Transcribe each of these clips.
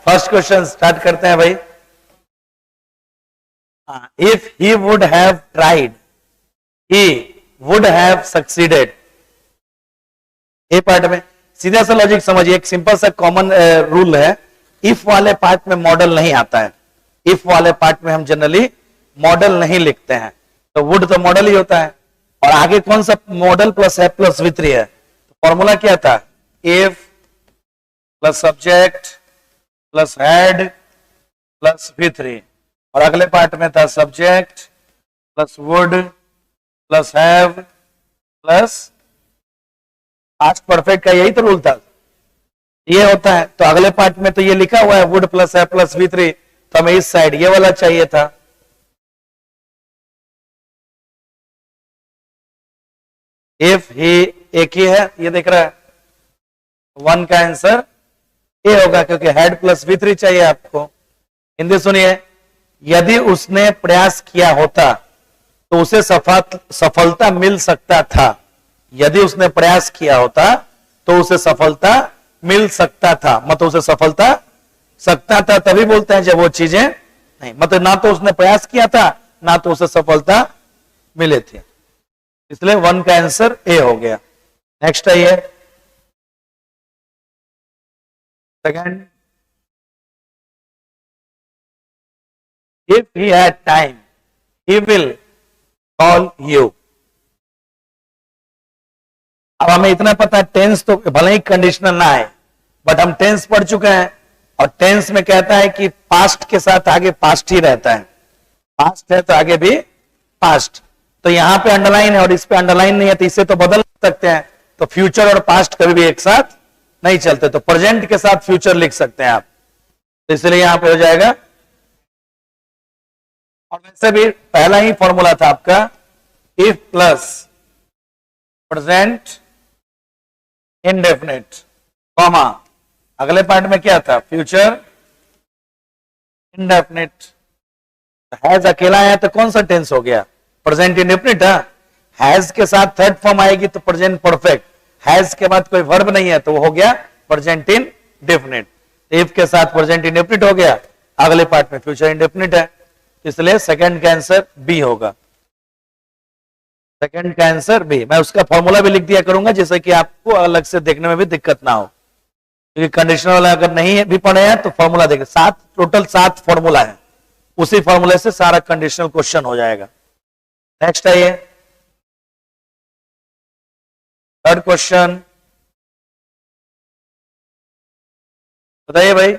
First question start करते हैं भाई। If he would have tried, he would have succeeded. A part में सीधा सा लॉजिक समझिए, एक सिंपल सा कॉमन रूल है। इफ वाले पार्ट में मॉडल नहीं आता है, इफ वाले पार्ट में हम जनरली मॉडल नहीं लिखते हैं, तो वुड तो मॉडल ही होता है। और आगे कौन सा मॉडल प्लस है प्लस V3 है, तो फॉर्मूला क्या था, if plus subject plus head plus V3, और अगले पार्ट में था subject plus would plus have plus past perfect का यही तो रूल था, ये होता है। तो अगले पार्ट में तो ये लिखा हुआ है वुड प्लस है प्लस V3, तो हमें इस साइड ये वाला चाहिए था। इफ ही एक ही है, ये देख रहा है, 1 का आंसर ए होगा, क्योंकि हेड प्लस V3 चाहिए आपको। हिंदी सुनिए, यदि उसने प्रयास किया होता तो उसे सफलता मिल सकता था। यदि उसने प्रयास किया होता तो उसे सफलता मिल सकता था, मतलब उसे सफलता सकता था तभी बोलते हैं जब वो चीजें नहीं, मतलब ना तो उसने प्रयास किया था ना तो उसे सफलता मिले थी, इसलिए 1 का आंसर ए हो गया। नेक्स्ट है ये second, if he had time he will call you. अब हमें इतना पता है टेंस तो भले ही कंडीशनल ना है, बट हम टेंस पढ़ चुके हैं, और टेंस में कहता है कि पास्ट के साथ आगे पास्ट ही रहता है, पास्ट है तो आगे भी पास्ट। तो यहां पे अंडरलाइन है और इस पे अंडरलाइन नहीं है, तो इसे तो बदल सकते हैं। तो फ्यूचर और पास्ट कभी भी एक साथ नहीं चलते, तो प्रेजेंट के साथ फ्यूचर लिख सकते हैं आप, तो इसलिए यहां पे हो जाएगा। और वैसे भी पहला ही फॉर्मूला था आपका, if plus present indefinite comma अगले पार्ट में क्या था, फ्यूचर इंडेफिनिट। हैज अकेला है तो कौन सा टेंस हो गया, प्रेजेंट इंडेफिनिट है। हैज के साथ थर्ड फॉर्म आएगी तो प्रेजेंट परफेक्ट, हैज के बाद कोई वर्ब नहीं है तो वो हो गया प्रेजेंट इंडेफिनिट। इफ के साथ प्रेजेंट इंडेफिनिट हो गया, अगले पार्ट में फ्यूचर इंडेफिनिट है, इसलिए सेकंड का आंसर बी होगा। सेकंड का आंसर बी। मैं उसका फॉर्मूला भी लिख दिया करूंगा जिससे कि आपको अलग से देखने में भी दिक्कत ना हो, क्योंकि कंडीशनल वाला अगर नहीं भी पढ़े हैं तो फॉर्मूला देखिए, टोटल 7 फॉर्मूला है, उसी फॉर्मूले से सारा कंडीशनल क्वेश्चन हो जाएगा। नेक्स्ट है ये थर्ड क्वेश्चन, बताइए भाई।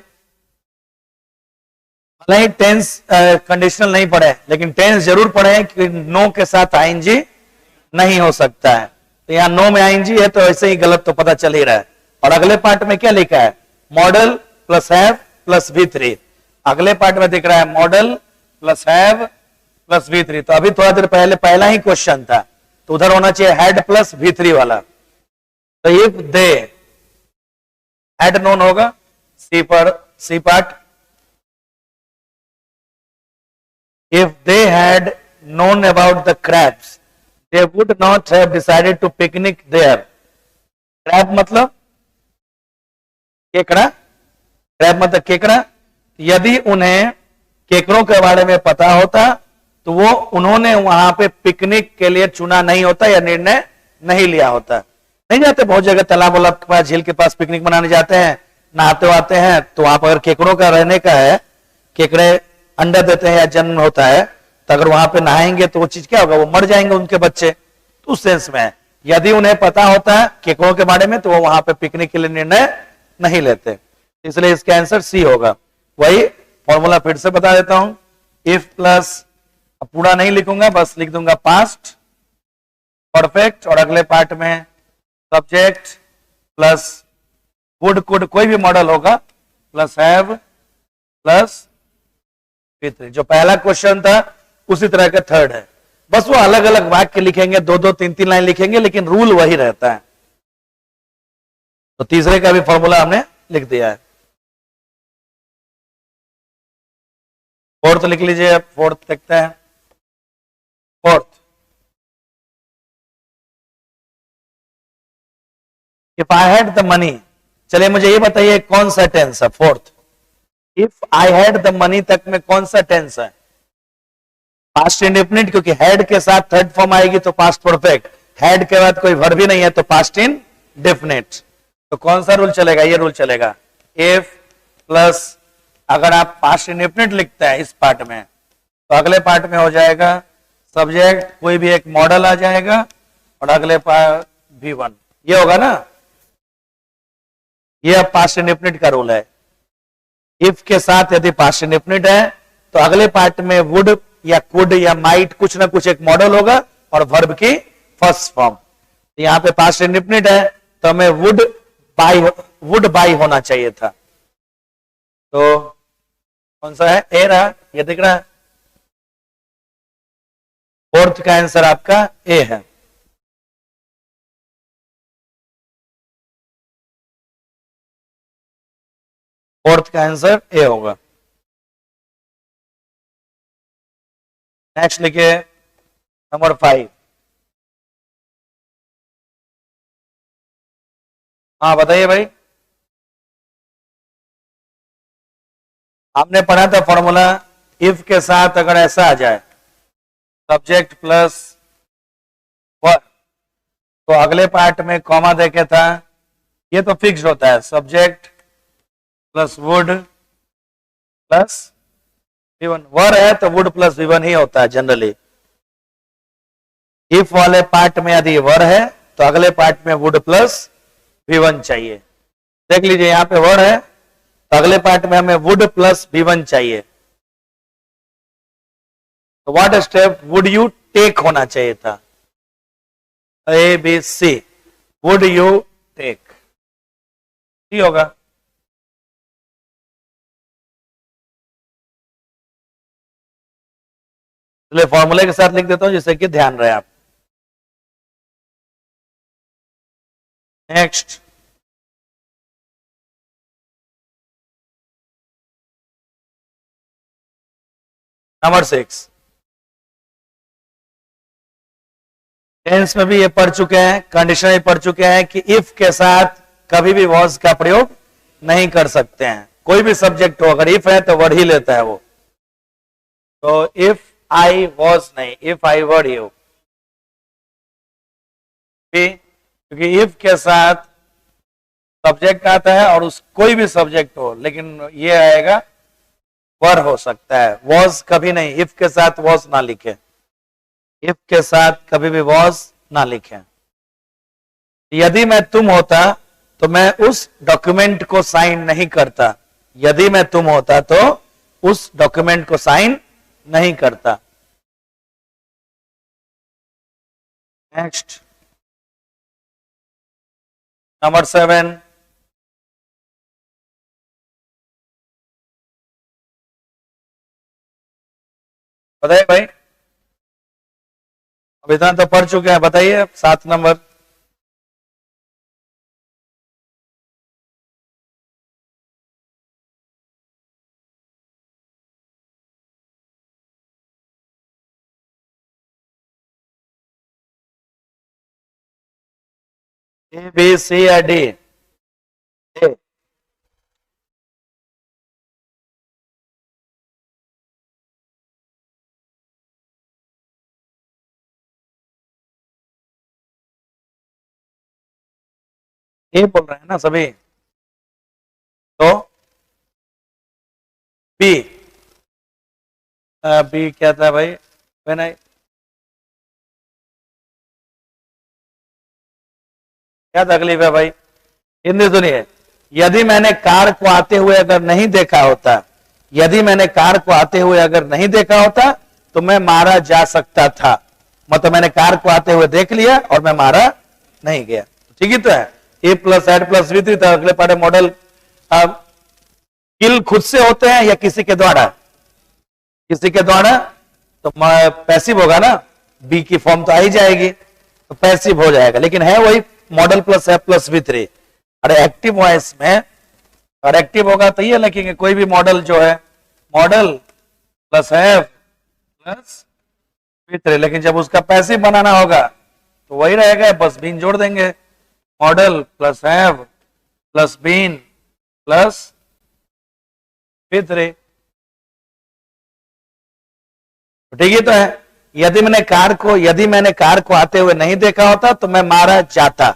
भले ही टेंस कंडीशनल नहीं पढ़े, लेकिन टेंस जरूर पढ़े कि नो के साथ आईएनजी नहीं हो सकता है, तो यहां नो में आईएनजी है तो ऐसे ही गलत तो पता चल ही रहा है। और अगले पार्ट में क्या लिखा है, model plus have plus V3, अगले पार्ट में दिख रहा है model plus have plus V3। तो अभी थोड़ा देर पहले पहला ही क्वेश्चन था, तो उधर होना चाहिए हैड प्लस V3 वाला। तो इफ दे हैड नोन होगा, C part, if they had known about the crabs they would not have decided to picnic there। crab मतलब केकड़ा, crab मतलब केकड़ा। यदि उन्हें केकड़ों के बारे में पता होता तो वो उन्होंने वहां पे पिकनिक के लिए चुना नहीं होता या निर्णय नहीं लिया होता। नहीं जाते बहुत जगह तालाब वालाब के पास, झील के पास पिकनिक मनाने जाते हैं, नहाते आते हैं, तो वहां पर अगर केकड़ों का रहने का है, केकड़े अंडा देते हैं या जन्म होता है, तो अगर वहां पे नहाएंगे तो वो चीज क्या होगा, वो मर जाएंगे उनके बच्चे। तो उस सेंस में यदि उन्हें पता होता है केकड़ों के बारे में तो वो वहां पे पिकनिक के लिए निर्णय नहीं लेते, इसलिए इसका आंसर सी होगा। वही फॉर्मूला फिर से बता देता हूं, इफ प्लस, पूरा नहीं लिखूंगा, बस लिख दूंगा पास्ट परफेक्ट, और अगले पार्ट में सब्जेक्ट प्लस वुड कुड कोई भी मॉडल होगा प्लस हैव प्लस V3। जो पहला क्वेश्चन था उसी तरह का थर्ड है, बस वो अलग अलग वाक्य लिखेंगे, 2-2 3-3 लाइन लिखेंगे, लेकिन रूल वही रहता है। तो तीसरे का भी फॉर्मूला हमने लिख दिया है। फोर्थ लिख लीजिए, अब फोर्थ देखते हैं। Fourth, if I had the money. चलिए मुझे ये बताइए कौन सा टेंस है fourth, if I had the money तक में कौन सा टेंस है? पास्ट इंडेफिनिट, क्योंकि हैड के साथ थर्ड फॉर्म आएगी तो पास्ट परफेक्ट, हैड के बाद कोई वर्ब भी नहीं है तो पास्ट इंडेफिनिट। तो कौन सा रूल चलेगा? ये रूल चलेगा। इफ प्लस अगर आप पास्ट इंडेफिनिट लिखते हैं इस पार्ट में तो अगले पार्ट में हो जाएगा सब्जेक्ट, कोई भी एक मॉडल आ जाएगा और अगले पार्ट V1, ये होगा ना। ये अब पास्ट इंडेफिनिट का रूल है। इफ के साथ यदि पास्ट इंडेफिनिट है तो अगले पार्ट में वुड या कुड या माइट कुछ ना कुछ एक मॉडल होगा और वर्ब की फर्स्ट फॉर्म। यहां पे पास्ट इंडेफिनिट है तो हमें वुड बाई होना चाहिए था। तो कौन सा है? ए रहा, ये दिख रहा है। फोर्थ का आंसर आपका ए है। फोर्थ का आंसर ए होगा। नेक्स्ट लिखिए नंबर 5। हाँ बताइए भाई। आपने पढ़ा था फॉर्मूला, इफ के साथ अगर ऐसा आ जाए सब्जेक्ट प्लस वर्ब तो अगले पार्ट में कॉमा देके था, ये तो फिक्स होता है, subject plus would plus V1। वर है तो वुड प्लस V1 ही होता है जनरली। इफ वाले पार्ट में यदि वर है तो अगले पार्ट में वुड प्लस V1 चाहिए। देख लीजिए यहां पे वर है तो अगले पार्ट में हमें वुड प्लस V1 चाहिए। तो what step would you take होना चाहिए था? ABC, वुड यू टेक, ठीक होगा। इसलिए फॉर्मूले के साथ लिख देता हूं जिससे कि ध्यान रहे आप। Next number 6। टेंस में भी ये पढ़ चुके हैं, कंडीशन भी पढ़ चुके हैं कि इफ के साथ कभी भी वॉज का प्रयोग नहीं कर सकते हैं। कोई भी सब्जेक्ट हो, अगर इफ है तो वर्ड ही लेता है वो। तो इफ आई वॉज नहीं, इफ आई वर्ड यू, क्योंकि इफ के साथ सब्जेक्ट आता है और उस कोई भी सब्जेक्ट हो, लेकिन ये आएगा वर हो सकता है, वॉज कभी नहीं। इफ के साथ वॉज ना लिखे, इफ के साथ कभी भी वॉज ना लिखें। यदि मैं तुम होता तो मैं उस डॉक्यूमेंट को साइन नहीं करता। यदि मैं तुम होता तो उस डॉक्यूमेंट को साइन नहीं करता। Next number 7। बताइए भाई, अब इतना तो पढ़ चुके हैं, बताइए 7 नंबर। ए बी सी या डी? ए। ए बोल रहे हैं ना सभी, तो बी। बी क्या था भाई? व्हेन आई, क्या तकलीफ है भाई? हिंदी सुनिए। यदि मैंने कार को आते हुए अगर नहीं देखा होता, यदि मैंने कार को आते हुए अगर नहीं देखा होता तो मैं मारा जा सकता था। मतलब मैंने कार को आते हुए देख लिया और मैं मारा नहीं गया, ठीक ही तो है। ए प्लस एड प्लस V3 था। अगले पार्ट मॉडल। अब किल खुद से होते हैं या किसी के द्वारा? किसी के द्वारा तो पैसिव होगा ना, बी की फॉर्म तो आ ही जाएगी, तो पैसिव हो जाएगा। लेकिन है वही मॉडल प्लस है प्लस V3। और एक्टिव वॉइस में, और एक्टिव होगा तो ये लिखेंगे कोई भी मॉडल जो है, मॉडल प्लस है प्लस V3। लेकिन जब उसका पैसिव बनाना होगा तो वही रहेगा, बस बीन जोड़ देंगे। Model plus have plus been plus V3। ठीक ही तो है। यदि मैंने कार को आते हुए नहीं देखा होता तो मैं मारा जाता,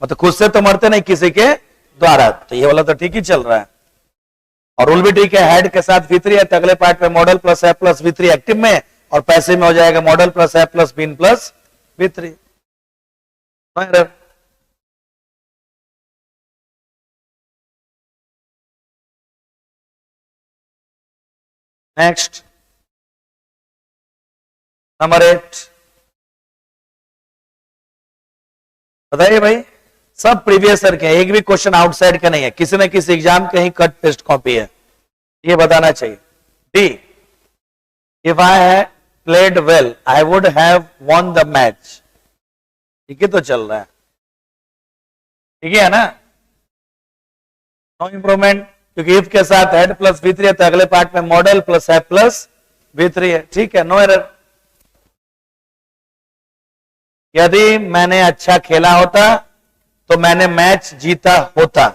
मतलब खुद से तो मरते नहीं, किसी के द्वारा। तो ये वाला तो ठीक ही चल रहा है, और रूल भी ठीक है। हेड के साथ V3 है तो अगले पार्ट में model plus F plus V3 active में, और पैसिव में हो जाएगा model plus F plus been plus V3। Next number 8, बताइए भाई। सब प्रीवियस ईयर के, एक भी क्वेश्चन आउटसाइड का नहीं है, किसी न किसी एग्जाम के ही कट पेस्ट कॉपी है, ये बताना चाहिए। D, if I had played well I would have won the match. ठीक है तो चल रहा है, ठीक है ना। नो इंप्रूवमेंट, क्योंकि इफ के साथ हेड प्लस V3 है तो अगले पार्ट में model plus F plus V3 है, ठीक है, नो एरर। यदि मैंने अच्छा खेला होता तो मैंने मैच जीता होता,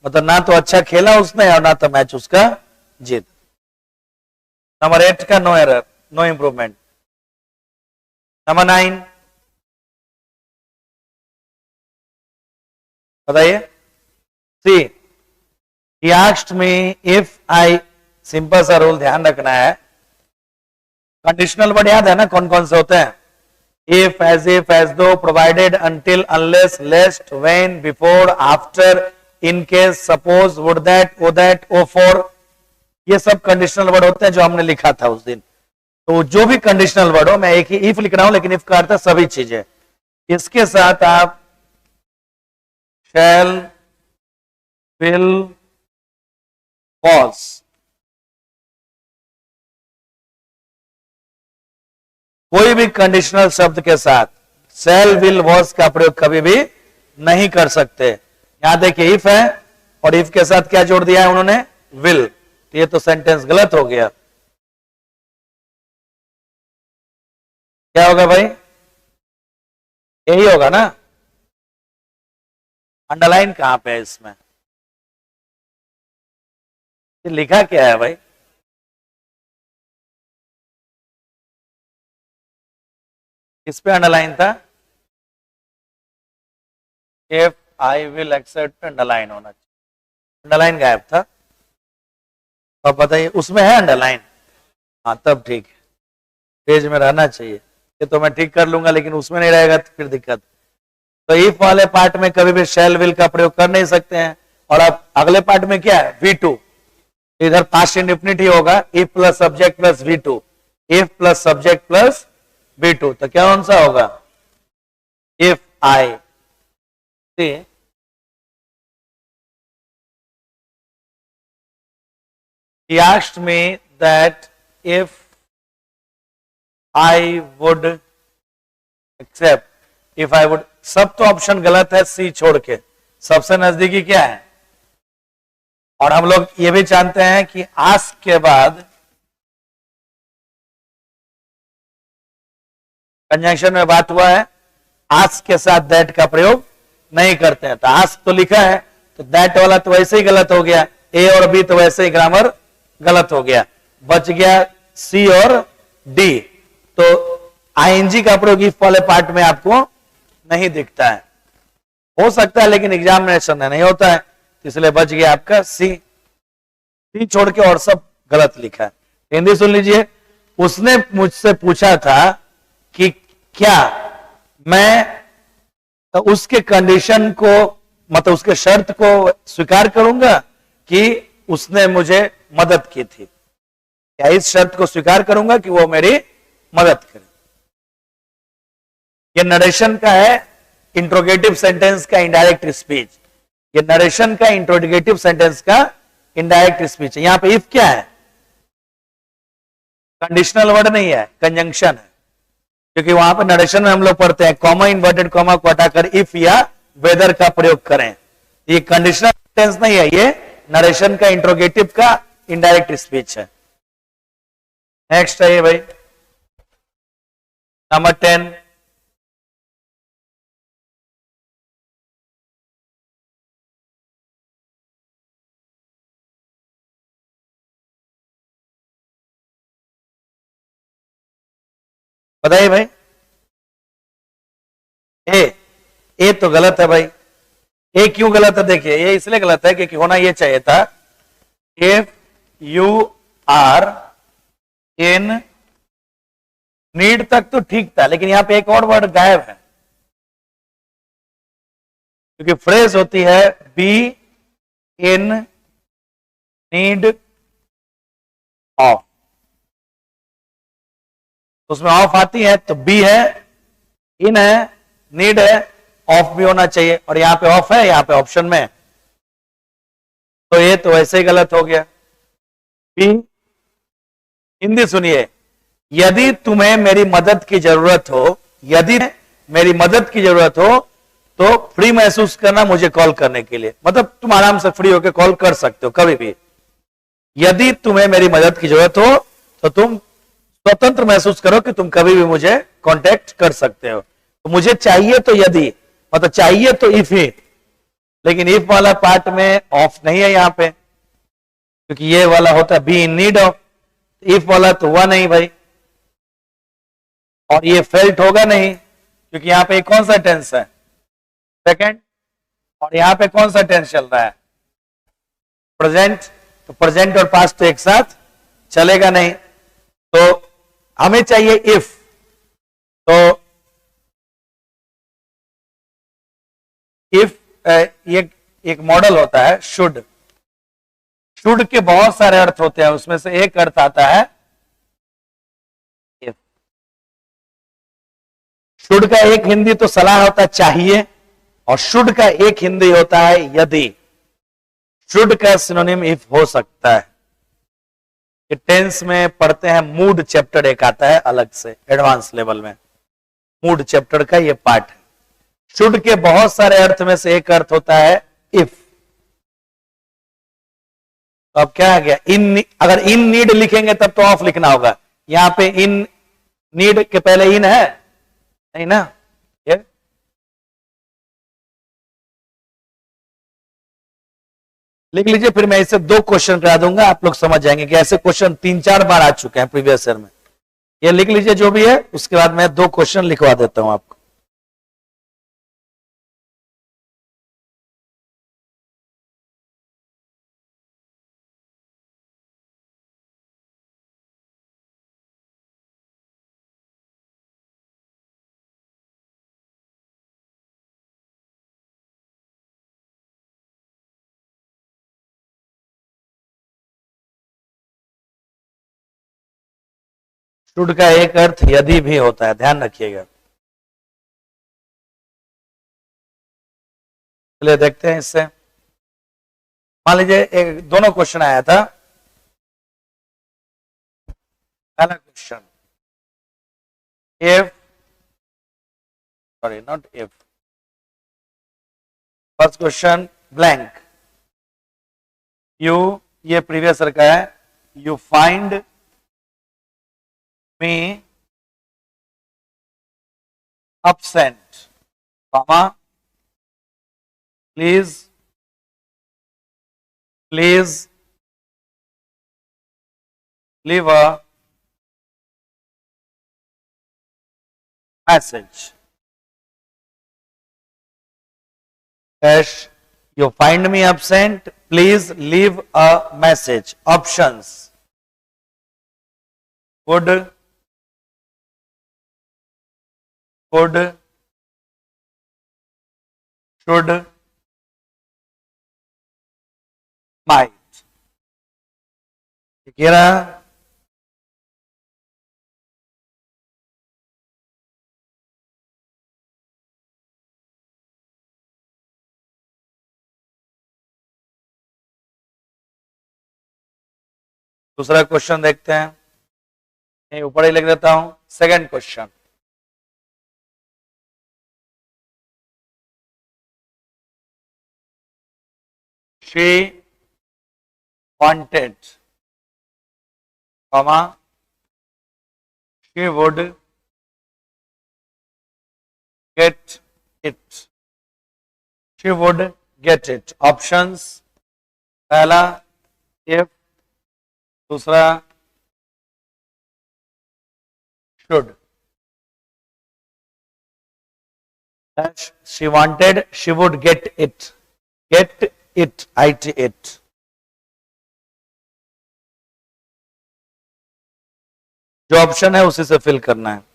मतलब ना तो अच्छा खेला उसने और ना तो मैच उसका जीत। नंबर 8 का no error, no improvement. Number 9, बताइए। C, he asked me if I, simple सा रूल ध्यान रखना है, कंडीशनल वर्ड याद है ना कौन कौन से होते हैं? if, as if, as though, provided, until, unless, lest, when, before, after, in case, suppose, would that, oh that, oh for, ये सब कंडीशनल वर्ड होते हैं जो हमने लिखा था उस दिन। तो जो भी कंडीशनल वर्ड हो, मैं एक ही इफ लिख रहा हूं, लेकिन इफ का अर्थ है सभी चीजें। इसके साथ आप shall, will, was, कोई भी कंडीशनल शब्द के साथ सेल विल वॉज का प्रयोग कभी भी नहीं कर सकते। यहां देखिए इफ है और इफ के साथ क्या जोड़ दिया है उन्होंने? विल। तो ये तो सेंटेंस गलत हो गया। क्या होगा भाई? यही होगा ना। अंडरलाइन कहां पे है इसमें? ये लिखा क्या है भाई? किस पे अंडरलाइन था? इफ आई विल एक्सेप्ट पे अंडरलाइन होना चाहिए, अंडरलाइन गायब था। अब बताइए उसमें है अंडरलाइन? हाँ तब ठीक है, पेज में रहना चाहिए। ये तो मैं ठीक कर लूंगा, लेकिन उसमें नहीं रहेगा तो फिर दिक्कत। तो इफ वाले पार्ट में कभी भी शैल विल का प्रयोग कर नहीं सकते हैं। और अब अगले पार्ट में क्या है? V2, इधर पास्ट इंडेफिनिट ही होगा, if plus subject plus V2, if plus subject plus V2, तो क्या कौन सा होगा? If I C, he asked me that if I would accept, if I would, सब तो ऑप्शन गलत है सी छोड़ के, सबसे नजदीकी क्या है? और हम लोग ये भी जानते हैं कि आस्क के बाद कंजंक्शन में बात हुआ है, आस्क के साथ दैट का प्रयोग नहीं करते हैं। तो आस्क तो लिखा है, तो दैट वाला तो वैसे ही गलत हो गया, ए और बी तो वैसे ही ग्रामर गलत हो गया, बच गया सी और डी। तो आईएनजी का प्रयोग इफ वाले पार्ट में आपको नहीं दिखता है, हो सकता है लेकिन एग्जामिनेशन में नहीं होता है, इसलिए बच गया आपका सी। सी छोड़ के और सब गलत लिखा है। हिंदी सुन लीजिए। उसने मुझसे पूछा था कि क्या मैं उसके कंडीशन को, मतलब उसके शर्त को स्वीकार करूंगा कि उसने मुझे मदद की थी, क्या इस शर्त को स्वीकार करूंगा कि वो मेरी मदद करे। ये नरेशन का है, इंट्रोगेटिव सेंटेंस का इनडायरेक्ट स्पीच। ये नरेशन का इंट्रोगेटिव सेंटेंस का इनडायरेक्ट स्पीच है। यहां पे इफ क्या है? कंडीशनल वर्ड नहीं है, कंजंक्शन है, क्योंकि वहां पर नरेशन में हम लोग पढ़ते हैं कॉमा इन्वर्टेड कॉमा को हटाकर इफ या वेदर का प्रयोग करें। ये कंडीशनल सेंटेंस नहीं है, ये नरेशन का इंट्रोगेटिव का इनडायरेक्ट स्पीच है। नेक्स्ट है ये भाई नंबर 10, बताइए भाई। ए तो गलत है भाई। ए क्यों गलत है? देखिए ये इसलिए गलत है क्योंकि होना ये चाहिए था if you are in need तक तो ठीक था, लेकिन यहां पे एक और वर्ड गायब है, क्योंकि फ्रेज होती है बी इन नीड ऑफ, उसमें ऑफ आती है तो बी है, इन है, नीड है, ऑफ भी होना चाहिए, और यहां पे ऑफ है, यहां पे ऑप्शन में है। तो ये तो वैसे ही गलत हो गया। बी, हिंदी सुनिए, यदि तुम्हें मेरी मदद की जरूरत हो, यदि मेरी मदद की जरूरत हो तो फ्री महसूस करना मुझे कॉल करने के लिए, मतलब तुम आराम से फ्री होकर कॉल कर सकते हो कभी भी। यदि तुम्हें मेरी मदद की जरूरत हो तो तुम स्वतंत्र महसूस करो कि तुम कभी भी मुझे कांटेक्ट कर सकते हो। तो मुझे चाहिए तो यदि, मतलब चाहिए तो इफ ही, लेकिन इफ वाला पार्ट में ऑफ नहीं है यहां पे, क्योंकि ये वाला होता है be in need of, if वाला तो हुआ नहीं भाई, और ये फेल्ट होगा नहीं, क्योंकि यहां पे कौन सा टेंस है? सेकंड। और यहां पे कौन सा टेंस चल रहा है? प्रेजेंट। तो प्रेजेंट और पास्ट तो एक साथ चलेगा नहीं, तो हमें चाहिए इफ। तो इफ ये एक मॉडल होता है शुड। शुड के बहुत सारे अर्थ होते हैं, उसमें से एक अर्थ आता है इफ। शुड का एक हिंदी तो सलाह होता है चाहिए, और शुड का एक हिंदी होता है यदि। शुड का सिनोनिम इफ हो सकता है। ये टेंस में पढ़ते हैं, मूड चैप्टर एक आता है अलग से एडवांस लेवल में, मूड चैप्टर का ये पार्ट है। शुड के बहुत सारे अर्थ में से एक अर्थ होता है इफ। तो अब क्या आ गया? इन, अगर इन नीड लिखेंगे तब तो ऑफ लिखना होगा। यहां पे इन नीड के पहले इन है नहीं ना, ये लिख लीजिए, फिर मैं इससे 2 क्वेश्चन करा दूंगा, आप लोग समझ जाएंगे कि ऐसे क्वेश्चन 3-4 बार आ चुके हैं प्रीवियस ईयर में। ये लिख लीजिए जो भी है, उसके बाद मैं 2 क्वेश्चन लिखवा देता हूं आपको। शुड का एक अर्थ यदि भी होता है, ध्यान रखिएगा। चलिए देखते हैं इससे। मान लीजिए एक दोनों क्वेश्चन आया था। पहला question, if, sorry not if, first question blank, you, ये प्रीवियस ईयर का है, you find me absent, comma, please leave a message. Dash, you find me absent, please leave a message. Options: would, could, should, might. ठीक है ना? दूसरा question देखते हैं, नहीं ऊपर ही लिख देता हूं। Second question, she wanted, comma, she would get it, she would get it. Options: पहला if, दूसरा should. she wanted, she would get it, it. जो ऑप्शन है उसी से फिल करना है।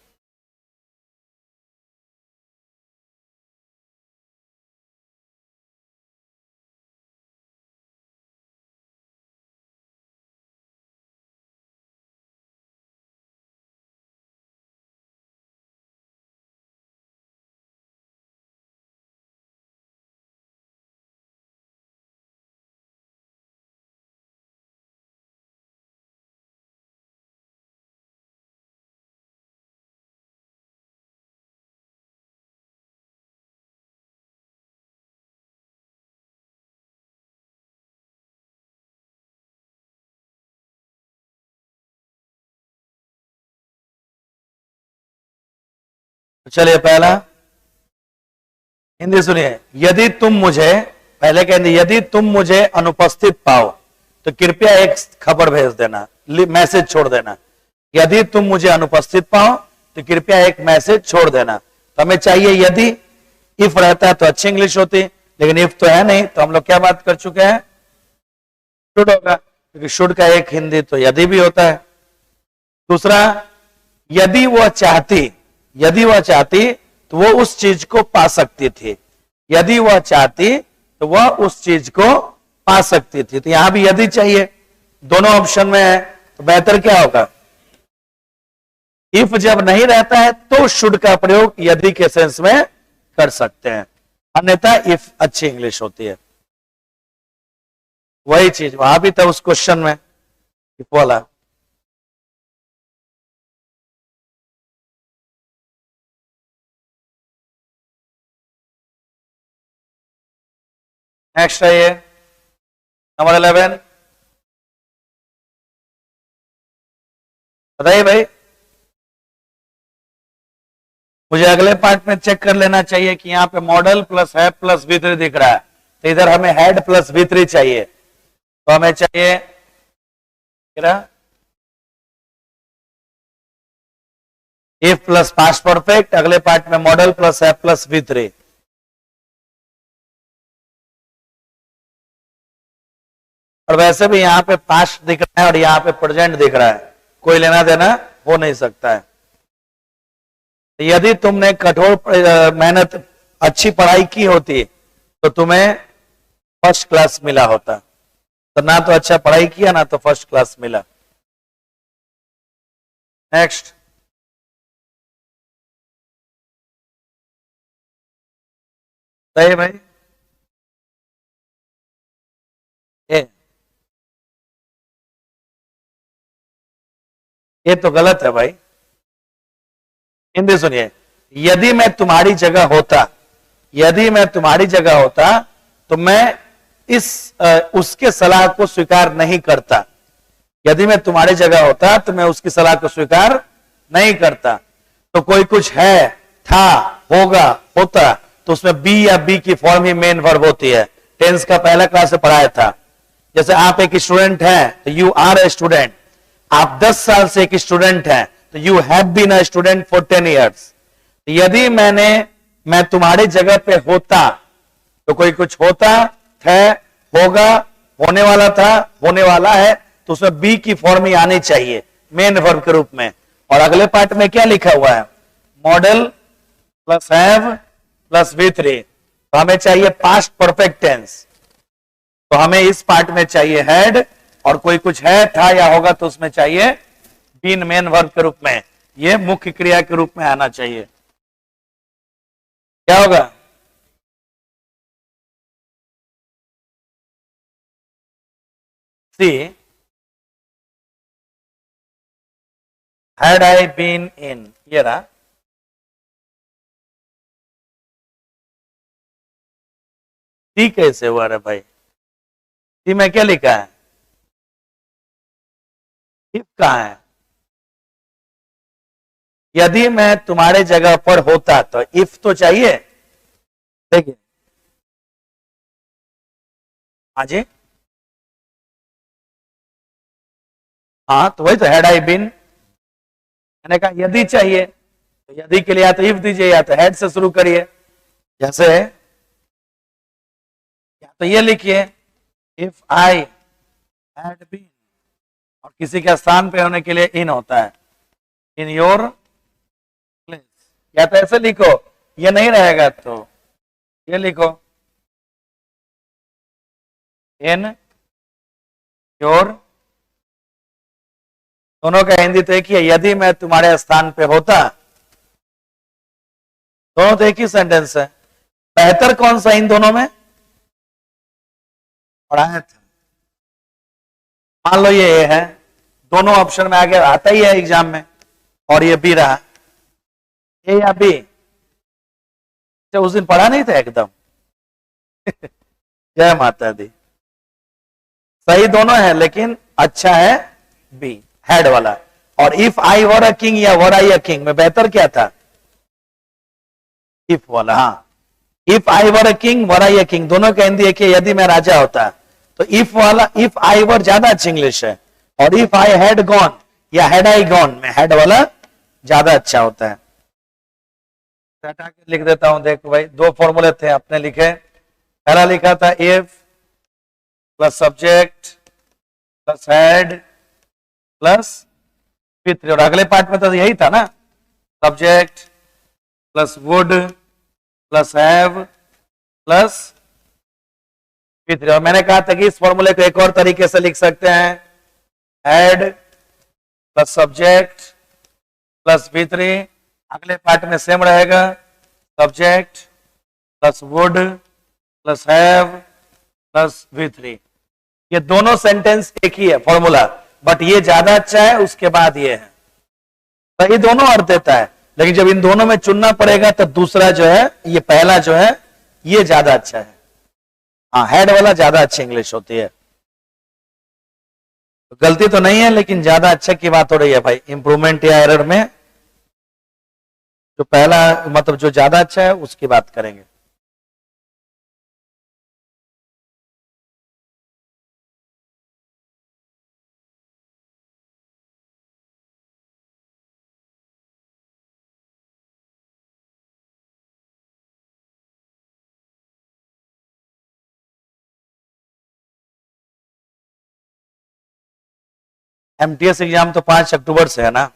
चलिए पहला हिंदी सुनिए। यदि तुम मुझे, पहले कहेंगे यदि तुम मुझे अनुपस्थित पाओ तो कृपया एक खबर भेज देना, मैसेज छोड़ देना। यदि तुम मुझे अनुपस्थित पाओ तो कृपया एक मैसेज छोड़ देना। तो हमें चाहिए यदि, इफ रहता है तो अच्छी इंग्लिश होती, लेकिन इफ तो है नहीं, तो हम लोग क्या बात कर चुके हैं, शुड होगा, क्योंकि शुड का एक हिंदी तो यदि भी होता है। दूसरा, यदि वह चाहती, यदि वह चाहती तो वो उस चीज को पा सकती थी। यदि वह चाहती तो वह उस चीज को पा सकती थी। तो यहां भी यदि चाहिए, दोनों ऑप्शन में है, तो बेहतर क्या होगा, इफ जब नहीं रहता है तो शुड का प्रयोग यदि के सेंस में कर सकते हैं, अन्यथा इफ अच्छी इंग्लिश होती है। वही चीज वहां भी था उस क्वेश्चन में, इफ वाला। नेक्स्ट है ये नंबर 11, बताइए भाई। मुझे अगले पार्ट में चेक कर लेना चाहिए कि यहाँ पे model plus have plus V3 दिख रहा है, तो इधर हमें हैड प्लस V3 चाहिए। तो हमें चाहिए इफ प्लस पास्ट परफेक्ट, अगले पार्ट में model plus have plus V3। और वैसे भी यहाँ पे पास्ट दिख रहा है और यहाँ पे प्रेजेंट दिख रहा है, कोई लेना देना हो नहीं सकता है। यदि तुमने कठोर मेहनत अच्छी पढ़ाई की होती तो तुम्हें फर्स्ट क्लास मिला होता, तो ना तो अच्छा पढ़ाई किया ना तो फर्स्ट क्लास मिला। नेक्स्ट, सही भाई, ये तो गलत है भाई। हिंदी सुनिए। यदि मैं तुम्हारी जगह होता, यदि मैं तुम्हारी जगह होता तो मैं उसके सलाह को स्वीकार नहीं करता। यदि मैं तुम्हारी जगह होता तो मैं उसकी सलाह को स्वीकार नहीं करता। तो कोई कुछ है, था, होगा, होता, तो उसमें बी या बी की फॉर्म ही मेन वर्ब होती है। टेंस का पहला क्लास से पढ़ाया था। जैसे आप एक स्टूडेंट हैं तो यू आर ए स्टूडेंट। आप 10 साल से एक स्टूडेंट हैं तो you have been a student for 10 years. यदि मैं तुम्हारी जगह पे होता तो कोई कुछ होता है, होगा, होने वाला था, होने वाला है, तो उसमें बी की फॉर्म ही आनी चाहिए मेन वर्ब के रूप में। और अगले पार्ट में क्या लिखा हुआ है, model plus have plus V3। तो हमें चाहिए पास्ट परफेक्ट टेंस, तो हमें इस पार्ट में चाहिए हैड, और कोई कुछ है, था या होगा तो उसमें चाहिए बीन मेन वर्ब के रूप में। यह मुख्य क्रिया के रूप में आना चाहिए। क्या होगा, सी, हैड आई बीन इन, ये रहा। सी कैसे हुआ रे भाई, सी में क्या लिखा है, इफ कहां है। यदि मैं तुम्हारे जगह पर होता तो इफ तो चाहिए। देखिए हाँ जी, हाँ तो वही तो, हैड आई बीन। मैंने कहा यदि चाहिए तो यदि के लिए या तो इफ दीजिए या तो हैड से शुरू करिए। जैसे या तो ये लिखिए इफ आई हैड बीन, और किसी के स्थान पे होने के लिए इन होता है, इन योर प्लेस। या तो ऐसे लिखो, ये नहीं रहेगा तो ये लिखो इन योर, दोनों का हिंदी तो एक ही है, यदि मैं तुम्हारे स्थान पे होता। दोनों तो एक ही सेंटेंस है। बेहतर कौन सा इन दोनों में? पढ़ाया था। मान लो ये ए है, दोनों ऑप्शन में आगे आता ही है एग्जाम में, और ये बी रहा, ए या बी? उस दिन पढ़ा नहीं था एकदम। जय माता दी। सही दोनों है, लेकिन अच्छा है बी, हेड वाला। और if I were a king या वर आई अ किंग में बेहतर क्या था? इफ वाला। हाँ, if I were a king were I a king, दोनों का हिंदी एक है, यदि मैं राजा होता। तो इफ वाला, इफ आई वर ज्यादा अच्छी इंग्लिश है, और इफ आई हैड गॉन या हैड आई गॉन में हेड वाला ज्यादा अच्छा होता है। हटा के लिख देता हूं, देखो भाई, दो फॉर्मूले थे आपने लिखे। पहला लिखा था if plus subject plus head plus V3, और अगले पार्ट में तो यही था ना, subject plus would plus have plus V3। और मैंने कहा था कि इस फॉर्मूले को एक और तरीके से लिख सकते हैं, head plus subject plus V3। अगले पार्ट में सेम रहेगा, subject plus would plus have plus V3। ये दोनों सेंटेंस एक ही है फॉर्मूला, बट ये ज्यादा अच्छा है, उसके बाद ये है। सही दोनों अर्थ देता है, लेकिन जब इन दोनों में चुनना पड़ेगा तो दूसरा जो है, ये पहला जो है, ये ज्यादा अच्छा है। हाँ, हेड वाला ज्यादा अच्छी इंग्लिश होती है। तो गलती तो नहीं है, लेकिन ज्यादा अच्छा की बात हो रही है भाई, इंप्रूवमेंट या एरर में जो पहला, मतलब जो ज्यादा अच्छा है उसकी बात करेंगे। MTS एग्जाम तो 5 अक्टूबर से है ना,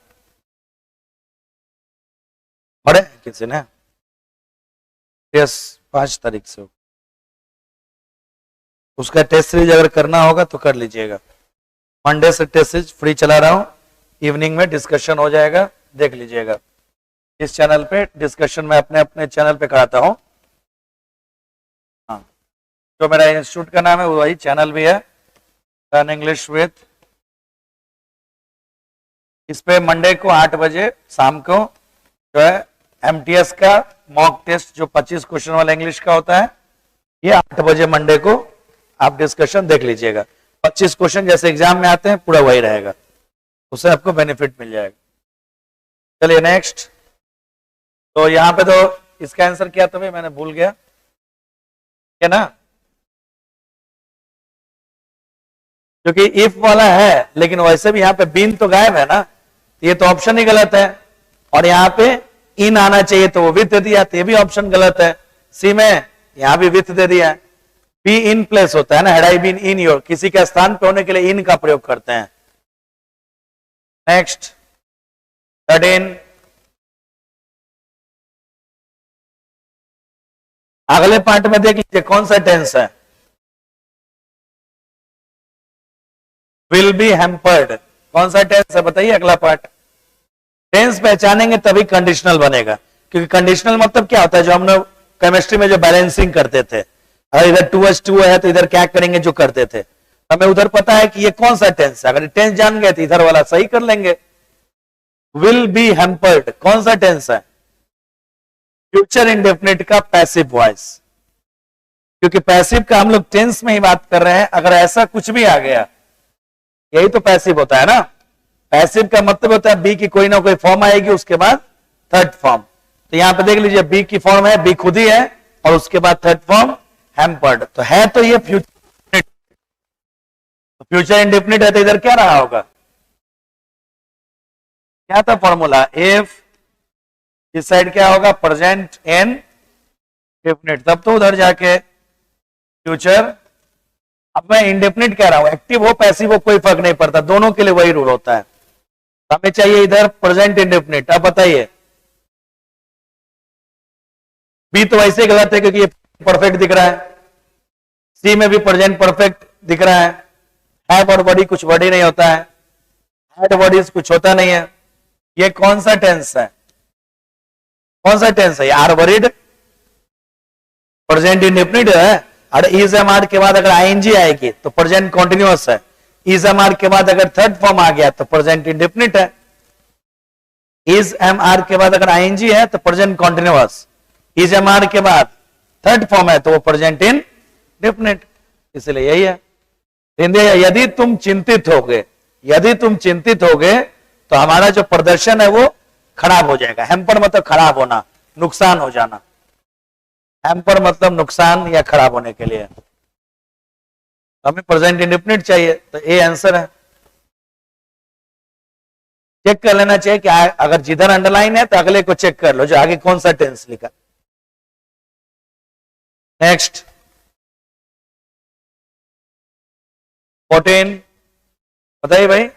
पढ़े किसी ने? टेस्ट 5 तारीख से हो, उसका टेस्ट सीरीज अगर करना होगा तो कर लीजिएगा। मंडे से टेस्ट सीरीज फ्री चला रहा हूं, इवनिंग में डिस्कशन हो जाएगा, देख लीजिएगा। इस चैनल पे डिस्कशन में अपने अपने चैनल पे कराता हूं। हाँ, जो मेरा इंस्टीट्यूट का नाम है वो वही चैनल भी है, लर्न इंग्लिश विथ। इस पे मंडे को 8 बजे शाम को जो है MTS का मॉक टेस्ट, जो 25 क्वेश्चन वाला इंग्लिश का होता है, ये 8 बजे मंडे को आप डिस्कशन देख लीजिएगा। 25 क्वेश्चन जैसे एग्जाम में आते हैं पूरा वही रहेगा, उससे आपको बेनिफिट मिल जाएगा। चलिए नेक्स्ट। तो यहां पे तो इसका आंसर क्या था भाई, मैंने भूल गया, क्या ना, क्योंकि इफ वाला है, लेकिन वैसे भी यहाँ पे बीन तो गायब है ना, ये तो ऑप्शन ही गलत है। और यहाँ पे इन आना चाहिए, तो वो विथ दे दिया, तो ये भी ऑप्शन गलत है। सी में यहाँ भी विथ दे दिया। बी इन प्लेस होता है ना, had I been in your, किसी के स्थान पे होने के लिए इन का प्रयोग करते हैं। नेक्स्ट 13, अगले पार्ट में देख लीजिए कौन सा टेंस है, विल बी हैम्पर्ड। कौन सा टेंस है बताइए, अगला पार्ट। टेंस पहचानेंगे तभी कंडीशनल बनेगा, क्योंकि कंडीशनल मतलब क्या होता है, जो हम लोग केमिस्ट्री में जो बैलेंसिंग करते थे, अगर इधर 2h2 है तो इधर क्या करेंगे, जो करते थे, हमें उधर पता है कि ये कौन सा टेंस है, अगर टेंस जान गए तो इधर वाला सही कर लेंगे। विल बी हैम्पर्ड कौन सा टेंस है, फ्यूचर इंडेफिनिट का पैसिव वॉइस, क्योंकि पैसिव का हम लोग टेंस में ही बात कर रहे हैं। अगर ऐसा कुछ भी आ गया, यही तो पैसिव होता है ना। पैसिव का मतलब होता है बी की कोई ना कोई फॉर्म आएगी, उसके बाद थर्ड फॉर्म। तो यहां पे देख लीजिए बी की फॉर्म है, बी खुद ही है, और उसके बाद थर्ड फॉर्म हैम्पर्ड। तो है तो ये फ्यूचर, फ्यूचर इंडेफिनिट है, तो इधर क्या रहा होगा, क्या था फॉर्मूला, इफ, इस साइड क्या होगा, प्रेजेंट एन डेफिनेट, तब तो उधर जाके फ्यूचर। अब मैं इंडेफिनिट कह रहा हूं, एक्टिव हो पैसिव हो कोई फर्क नहीं पड़ता, दोनों के लिए वही रूल होता है। हमें चाहिए इधर प्रेजेंट इंडेफिनिट। अब बताइए, बी तो वैसे गलत है क्योंकि ये परफेक्ट दिख रहा है, सी में भी प्रेजेंट परफेक्ट दिख रहा है, हैव और बॉडी कुछ वर्ड ही नहीं होता है, हैड बॉडीज कुछ होता नहीं है। ये कौन सा टेंस है, कौन सा टेंस है? आर वरीड, प्रेजेंट इंडेफिनिट है। और इज एम आर के बाद अगर आईएनजी आएगी तो प्रेजेंट कॉन्टिन्यूअस है, इज एम आर के बाद अगर थर्ड फॉर्म आ गया तो प्रेजेंट इंडेफिनिट है। इज एम आर के बाद अगर आईएनजी है तो present continuous, is am are के बाद थर्ड फॉर्म है तो वो प्रेजेंट इंडेफिनिट, इसलिए यही है। यदि तुम चिंतित होगे, यदि तुम चिंतित होगे तो हमारा जो प्रदर्शन है वो खराब हो जाएगा। हैम्पर मतलब खराब होना, नुकसान हो जाना। हैम्पर मतलब नुकसान या खराब होने के लिए। हमें प्रेजेंट इंडेफिनिट चाहिए, तो ए आंसर है। चेक कर लेना चाहिए कि अगर जिधर अंडरलाइन है तो अगले को चेक कर लो जो आगे कौन सा टेंस लिखा। नेक्स्ट 14, बताइए भाई।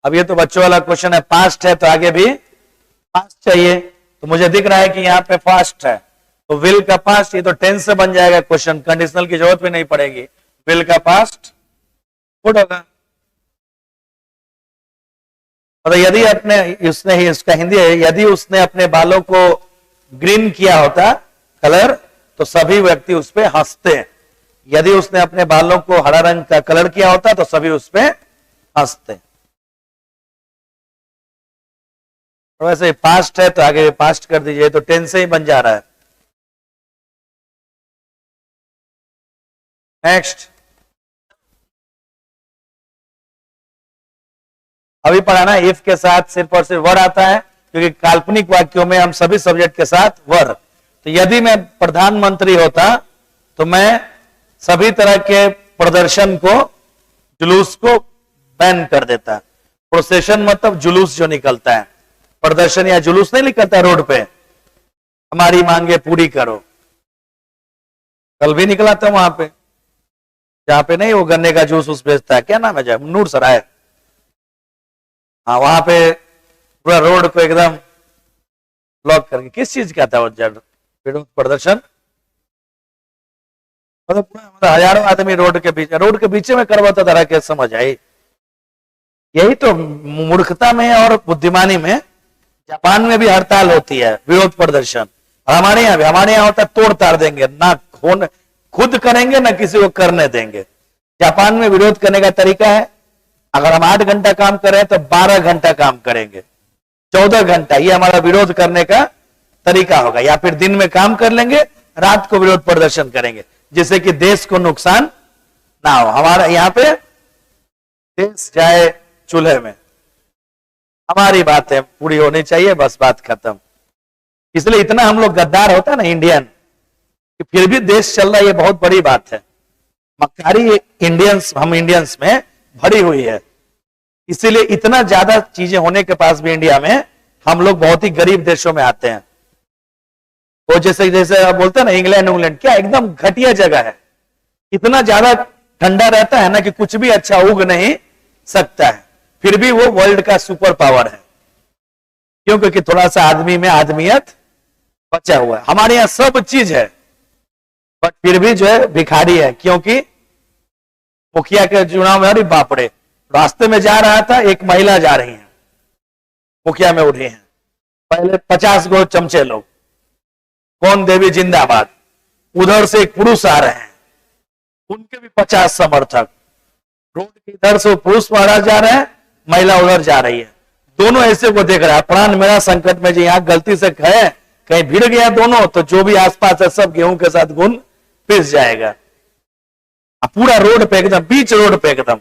अब ये तो बच्चों वाला क्वेश्चन है, पास्ट है तो आगे भी पास्ट चाहिए। तो मुझे दिख रहा है कि यहाँ पे फास्ट है, तो विल का पास्ट, ये तो टेंस से बन जाएगा क्वेश्चन, कंडीशनल की जरूरत भी नहीं पड़ेगी। विल का पास्ट वुड होगा। और यदि अपने उसने ही, इसका हिंदी है, यदि उसने अपने बालों को ग्रीन किया होता कलर तो सभी व्यक्ति उस पर हंसते। यदि उसने अपने बालों को हरा रंग का कलर किया होता तो सभी उस पर हंसते। वैसे पास्ट है तो आगे पास्ट कर दीजिए, तो टेंस से ही बन जा रहा है। नेक्स्ट, अभी पढ़ा ना, इफ के साथ सिर्फ और सिर्फ वर आता है क्योंकि काल्पनिक वाक्यों में हम सभी सब्जेक्ट के साथ वर। तो यदि मैं प्रधानमंत्री होता तो मैं सभी तरह के प्रदर्शन को, जुलूस को बैन कर देता। प्रोसेशन मतलब जुलूस जो निकलता है, प्रदर्शन या जुलूस नहीं निकलता रोड पे, हमारी मांगे पूरी करो। कल भी निकला था वहां पे, जहां पे नहीं वो गन्ने का जूस उस बेचता है, क्या नाम है जब, नूर सराय। हाँ, वहां पे पूरा रोड को एकदम ब्लॉक करके, किस चीज का था वो विरोध प्रदर्शन? मतलब हजारों आदमी रोड के बीच में करवाता था, क्या समझ आई? यही तो मूर्खता में और बुद्धिमानी में। जापान में भी हड़ताल होती है, विरोध प्रदर्शन, और हमारे यहाँ होता है तोड़ ताड़ देंगे, ना खुद करेंगे ना किसी को करने देंगे। जापान में विरोध करने का तरीका है, अगर हम 8 घंटा काम कर रहे हैं तो 12 घंटा काम करेंगे, 14 घंटा, ये हमारा विरोध करने का तरीका होगा। या फिर दिन में काम कर लेंगे, रात को विरोध प्रदर्शन करेंगे, जिससे कि देश को नुकसान ना हो। हमारा यहाँ पे देश जाए चूल्हे में, हमारी बातें पूरी होनी चाहिए, बस बात खत्म। इसलिए इतना हम लोग गद्दार होता है ना इंडियन, कि फिर भी देश चल रहा है, ये बहुत बड़ी बात है। मक्कारी हम इंडियंस में भरी हुई है, इसीलिए इतना ज्यादा चीजें होने के पास भी इंडिया में हम लोग बहुत ही गरीब देशों में आते हैं। वो जैसे बोलते हैं ना इंग्लैंड, क्या एकदम घटिया जगह है, इतना ज्यादा ठंडा रहता है ना कि कुछ भी अच्छा उग नहीं सकता है, फिर भी वो वर्ल्ड का सुपर पावर है। क्यों? क्योंकि थोड़ा सा आदमी में आदमियत बचा हुआ है। हमारे यहां सब चीज है, बट फिर भी जो है भिखारी है। क्योंकि मुखिया के चुनाव में, अरे बाप रे, रास्ते में जा रहा था, एक महिला जा रही है, मुखिया में उठी है, पहले 50 गो चमचे लोग, कौन देवी जिंदाबाद, उधर से एक पुरुष आ रहे हैं, उनके भी 50 समर्थक, रोड के इधर से पुरुष महाराज जा रहे हैं, महिला उधर जा रही है, दोनों ऐसे को देख रहा है, प्राण मेरा संकट में, जो यहां गलती से है, कहीं भिड़ गया दोनों तो जो भी आसपास है सब गेहूं के साथ गुण पिस जाएगा। पूरा रोड पे एकदम, बीच रोड पे एकदम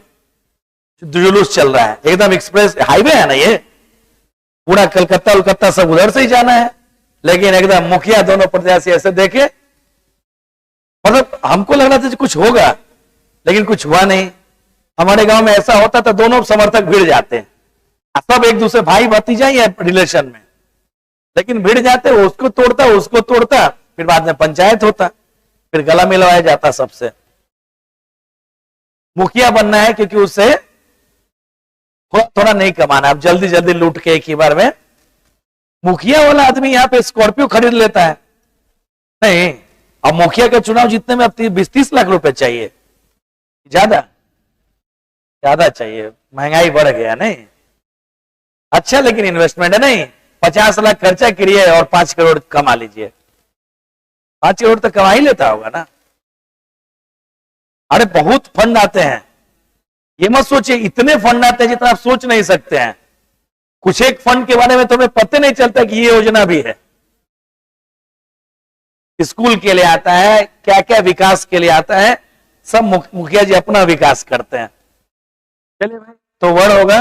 जुलूस चल रहा है, एकदम एक्सप्रेस हाईवे है ना ये, पूरा कलकत्ता सब उधर से ही जाना है, लेकिन एकदम मुखिया दोनों प्रत्याशी ऐसे देखे, मतलब हमको लग रहा था कुछ होगा, लेकिन कुछ हुआ नहीं। हमारे गांव में ऐसा होता था, दोनों समर्थक भिड़ जाते हैं, सब एक दूसरे भाई भतीजा ही है रिलेशन में, लेकिन भिड़ जाते, उसको तोड़ता, फिर बाद में पंचायत होता, फिर गला मिलवाया जाता सबसे। मुखिया बनना है क्योंकि उससे थोड़ा नहीं कमाना, अब जल्दी जल्दी लूट के एक ही बार में। मुखिया वाला आदमी यहाँ पे स्कॉर्पियो खरीद लेता है नहीं। अब मुखिया का चुनाव जीतने में अब 20-30 लाख रुपए चाहिए, ज्यादा ज्यादा चाहिए, महंगाई बढ़ गया नहीं। अच्छा लेकिन इन्वेस्टमेंट है नहीं, 50 लाख खर्चा करिए और 5 करोड़ कमा लीजिए। 5 करोड़ तो कमा ही लेता होगा ना। अरे बहुत फंड आते हैं, ये मत सोचिए इतने फंड आते हैं जितना आप सोच नहीं सकते हैं। कुछ एक फंड के बारे में तो हमें पता नहीं चलता कि ये योजना भी है। स्कूल के लिए आता है, क्या क्या विकास के लिए आता है, सब मुखिया जी अपना विकास करते हैं। चलिए भाई, तो वर्ड होगा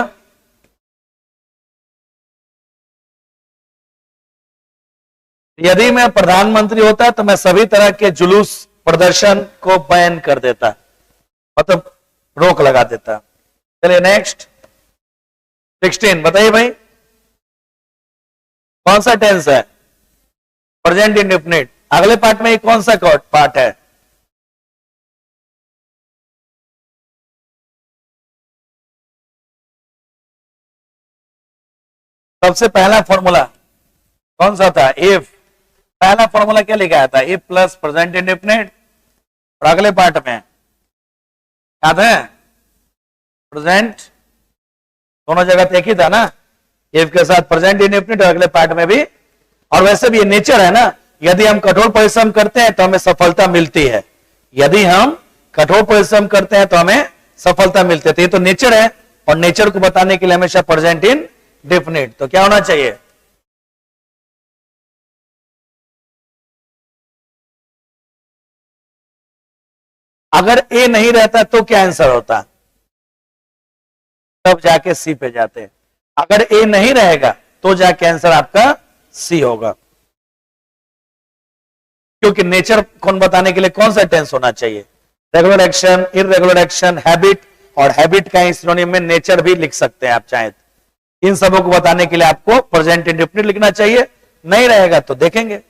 यदि मैं प्रधानमंत्री होता तो मैं सभी तरह के जुलूस प्रदर्शन को बैन कर देता, मतलब रोक लगा देता। चलिए नेक्स्ट 16 बताइए भाई, कौन सा टेंस है? Present indefinite. अगले पार्ट में कौन सा पार्ट है? सबसे पहला फॉर्मूला कौन सा था? इफ। पहला फॉर्मूला क्या लिखा था? If plus present indefinite. और अगले पार्ट में याद है प्रेजेंट, दोनों जगह तो एक ही था ना, इफ के साथ प्रेजेंट इंडेफिनिट और अगले पार्ट में भी। और वैसे भी ये नेचर है ना, यदि हम कठोर परिश्रम करते हैं तो हमें सफलता मिलती है। यदि हम कठोर परिश्रम करते हैं तो हमें सफलता मिलती है, तो ये तो नेचर है। और नेचर को बताने के लिए हमेशा प्रेजेंट इंडेफिनिट। तो क्या होना चाहिए? अगर ए नहीं रहता तो क्या आंसर होता? तब जाके सी पे जाते। अगर ए नहीं रहेगा तो जाके आंसर आपका सी होगा, क्योंकि नेचर कौन बताने के लिए कौन सा टेंस होना चाहिए? Regular action, irregular action, habit, और हैबिट का सिनोनिम में नेचर भी लिख सकते हैं आप चाहें। इन सबों को बताने के लिए आपको प्रेजेंट इंडेफिनिट लिखना चाहिए। नहीं रहेगा तो देखेंगे।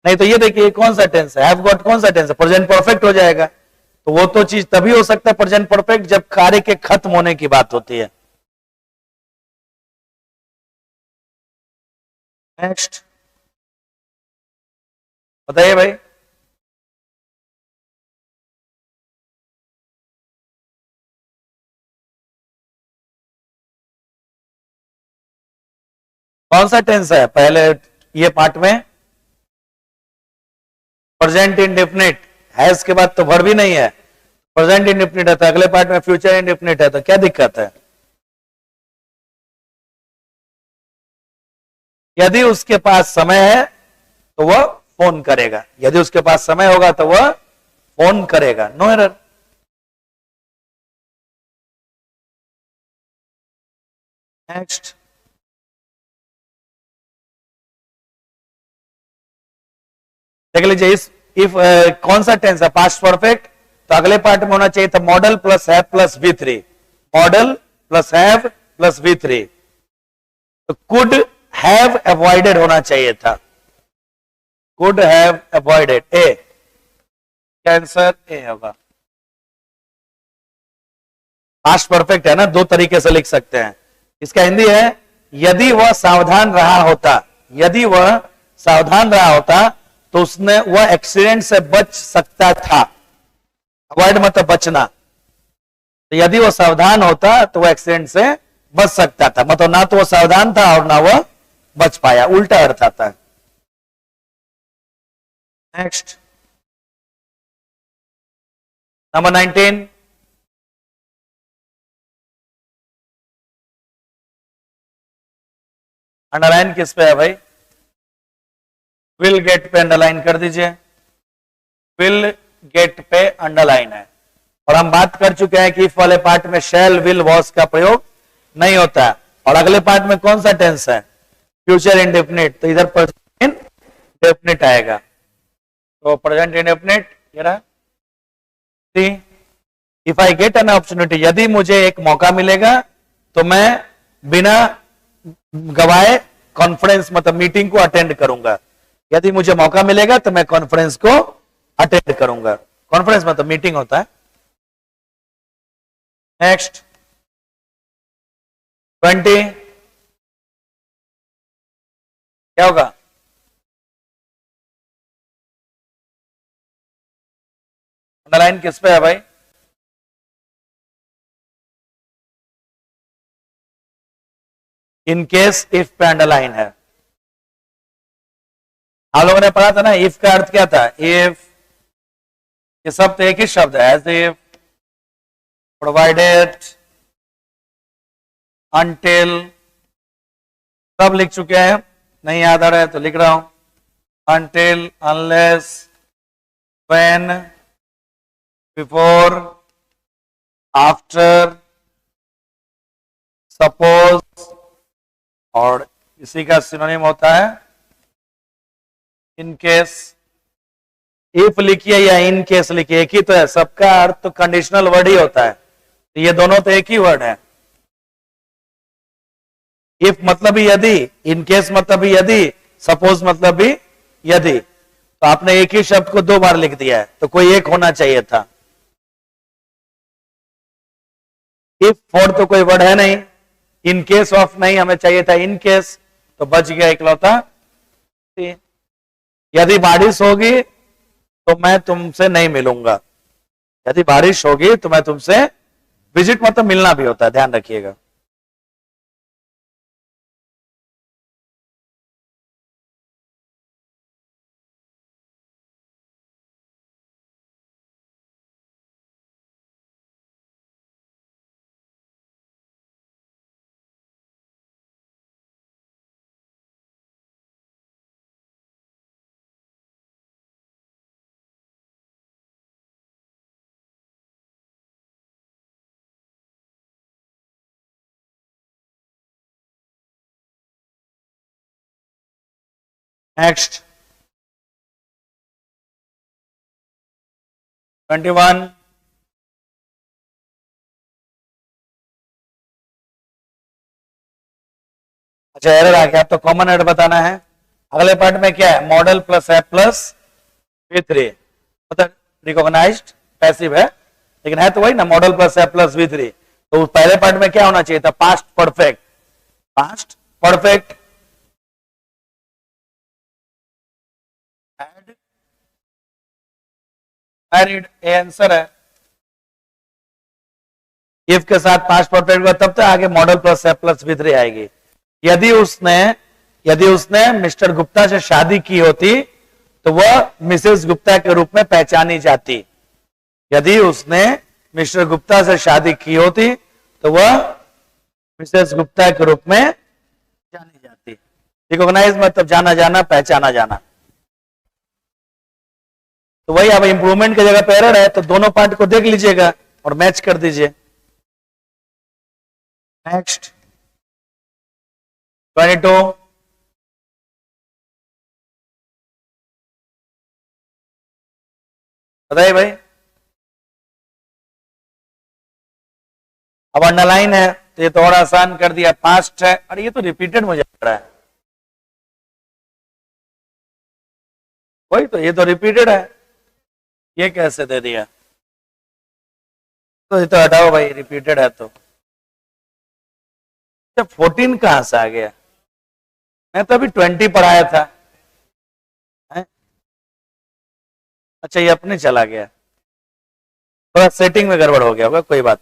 नहीं तो ये देखिए कौन सा टेंस है? हैव गॉट कौन सा टेंस है? प्रेजेंट परफेक्ट हो जाएगा। तो वो तो चीज तभी हो सकता है प्रेजेंट परफेक्ट जब कार्य के खत्म होने की बात होती है। नेक्स्ट बताइए भाई, कौन सा टेंस है पहले ये पार्ट में? Present indefinite. हैज के बाद तो वर्ब भी नहीं है, प्रेजेंट इंडेफिनिट है, तो अगले पार्ट में फ्यूचर इंडेफिनिट है, तो क्या दिक्कत है? यदि उसके पास समय है तो वह फोन करेगा। यदि उसके पास समय होगा तो वह फोन करेगा। No error. नेक्स्ट देख लीजिए, इस इफ कौन सा टेंस है? Past perfect. तो अगले पार्ट में होना चाहिए था modal plus have plus V3। Modal plus have plus V3। तो कुड हैव अवॉइडेड होना चाहिए था। Could have avoided. A, answer a होगा। पास्ट परफेक्ट है ना, दो तरीके से लिख सकते हैं। इसका हिंदी है यदि वह सावधान रहा होता। यदि वह सावधान रहा होता तो उसने वह एक्सीडेंट से बच सकता था। अवॉइड मतलब बचना। तो यदि वो सावधान होता तो वह एक्सीडेंट से बच सकता था, मतलब ना तो वो सावधान था और ना वह बच पाया, उल्टा अर्थ आता है। नेक्स्ट नंबर 19, अंडरलाइन किस पे है भाई? विल गेट पे अंडरलाइन कर दीजिए। विल गेट पे अंडरलाइन है। और हम बात कर चुके हैं कि इफ वाले पार्ट में शैल, विल, वॉस का प्रयोग नहीं होता है। और अगले पार्ट में कौन सा टेंस है? Future indefinite. तो इधर प्रेजेंट इंडेफिनिट आएगा। तो प्रेजेंट इंडेफिनिट ये रहा। If I get an opportunity, यदि मुझे एक मौका मिलेगा तो मैं बिना गवाए कॉन्फ्रेंस मतलब मीटिंग को अटेंड करूंगा। यदि मुझे मौका मिलेगा तो मैं कॉन्फ्रेंस को अटेंड करूंगा। कॉन्फ्रेंस मतलब मीटिंग होता है। नेक्स्ट 20 क्या होगा? अंडरलाइन किस पे है भाई? इन केस इफ पे अंडरलाइन है। आप लोगों ने पढ़ा था ना इफ का अर्थ क्या था? इफ, ये सब तो एक ही शब्द है। एज इफ, प्रोवाइडेड, अनटिल, सब लिख चुके हैं। नहीं याद आ रहा है तो लिख रहा हूं। Until, unless, when, before, after, suppose, और इसी का सिनोनिम होता है इन केस। इफ लिखिए या इन केस लिखिए, एक ही तो है। सबका अर्थ तो कंडीशनल वर्ड ही होता है, तो ये दोनों तो एक ही वर्ड है। इफ मतलब भी यदि, इन केस मतलब भी यदि, सपोज मतलब भी यदि। तो आपने एक ही शब्द को 2 बार लिख दिया है, तो कोई एक होना चाहिए था। इफ फॉर तो कोई वर्ड है नहीं, इन केस ऑफ नहीं, हमें चाहिए था इन केस, तो बच गया इकलौता। यदि बारिश होगी तो मैं तुमसे नहीं मिलूंगा। यदि बारिश होगी तो मैं तुमसे, विजिट मतलब मिलना भी होता है, ध्यान रखिएगा। नेक्स्ट 21, अच्छा एरर आ गया, तो कॉमन एरर बताना है। अगले पार्ट में क्या है? मॉडल प्लस है प्लस V3, मतलब रिकॉग्नाइज्ड पैसिव है, लेकिन है तो वही ना, मॉडल प्लस है प्लस V3। तो पहले पार्ट में क्या होना चाहिए था? Past perfect. Past perfect married, A answer है। इफ के साथ पास्ट परफेक्ट हुआ तब तक आगे मॉडल प्लस है प्लस V3 आएगी। यदि उसने मिस्टर गुप्ता से शादी की होती तो वह मिसेस गुप्ता के रूप में पहचानी जाती। यदि उसने मिस्टर गुप्ता से शादी की होती तो वह मिसेस गुप्ता के रूप में जानी जाती। रिकॉग्नाइज मतलब जाना जाना, पहचाना जाना। तो वही, अब इंप्रूवमेंट की जगह पे एरर है, तो दोनों पार्ट को देख लीजिएगा और मैच कर दीजिए। नेक्स्ट 22, बताइए भाई। अब अंडरलाइन है तो ये तो और आसान कर दिया। पास्ट है, अरे ये तो रिपीटेड मुझे लग रहा है। वही तो, ये तो रिपीटेड है, ये कैसे दे दिया? तो ये तो हटाओ भाई, रिपीटेड है तो। 14 कहां से आ गया? मैं तो अभी 20 पढ़ाया था है? अच्छा ये अपने चला गया, थोड़ा सेटिंग में गड़बड़ हो गया होगा, कोई बात।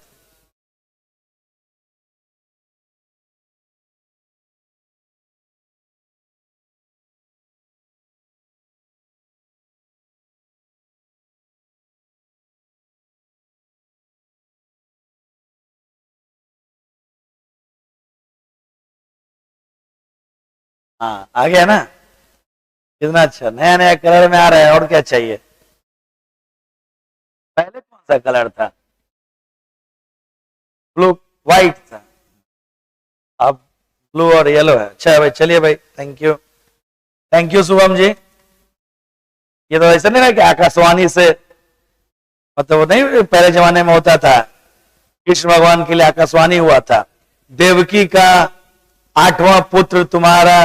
हाँ आ गया ना, कितना अच्छा, नया नया कलर में आ रहा है, और क्या चाहिए। पहले कौन सा कलर था? ब्लू, व्हाइट था, अब ब्लू और येलो है। अच्छा भाई, चलिए भाई, थैंक यू शुभम जी। ये तो ऐसा नहीं ना कि आकाशवाणी से, मतलब वो नहीं पहले जमाने में होता था, कृष्ण भगवान के लिए आकाशवाणी हुआ था, देवकी का 8वां पुत्र तुम्हारा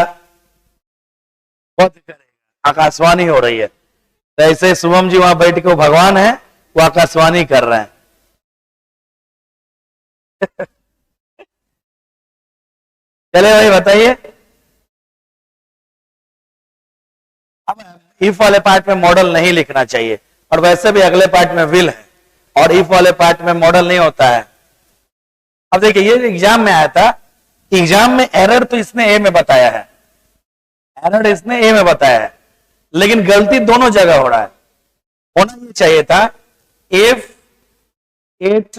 बहुत करेगा, आकाशवाणी हो रही है। तो ऐसे शुभम जी वहां बैठ के, वो भगवान है, वो आकाशवाणी कर रहे हैं। चले भाई बताइए। अब इफ वाले पार्ट में मॉडल नहीं लिखना चाहिए, और वैसे भी अगले पार्ट में विल है, और इफ वाले पार्ट में मॉडल नहीं होता है। अब देखिए ये एग्जाम में आया था, एग्जाम में एरर तो इसने ए में बताया है, एरर इसने ए में बताया है, लेकिन गलती दोनों जगह हो रहा है। होना ये चाहिए था इफ इट,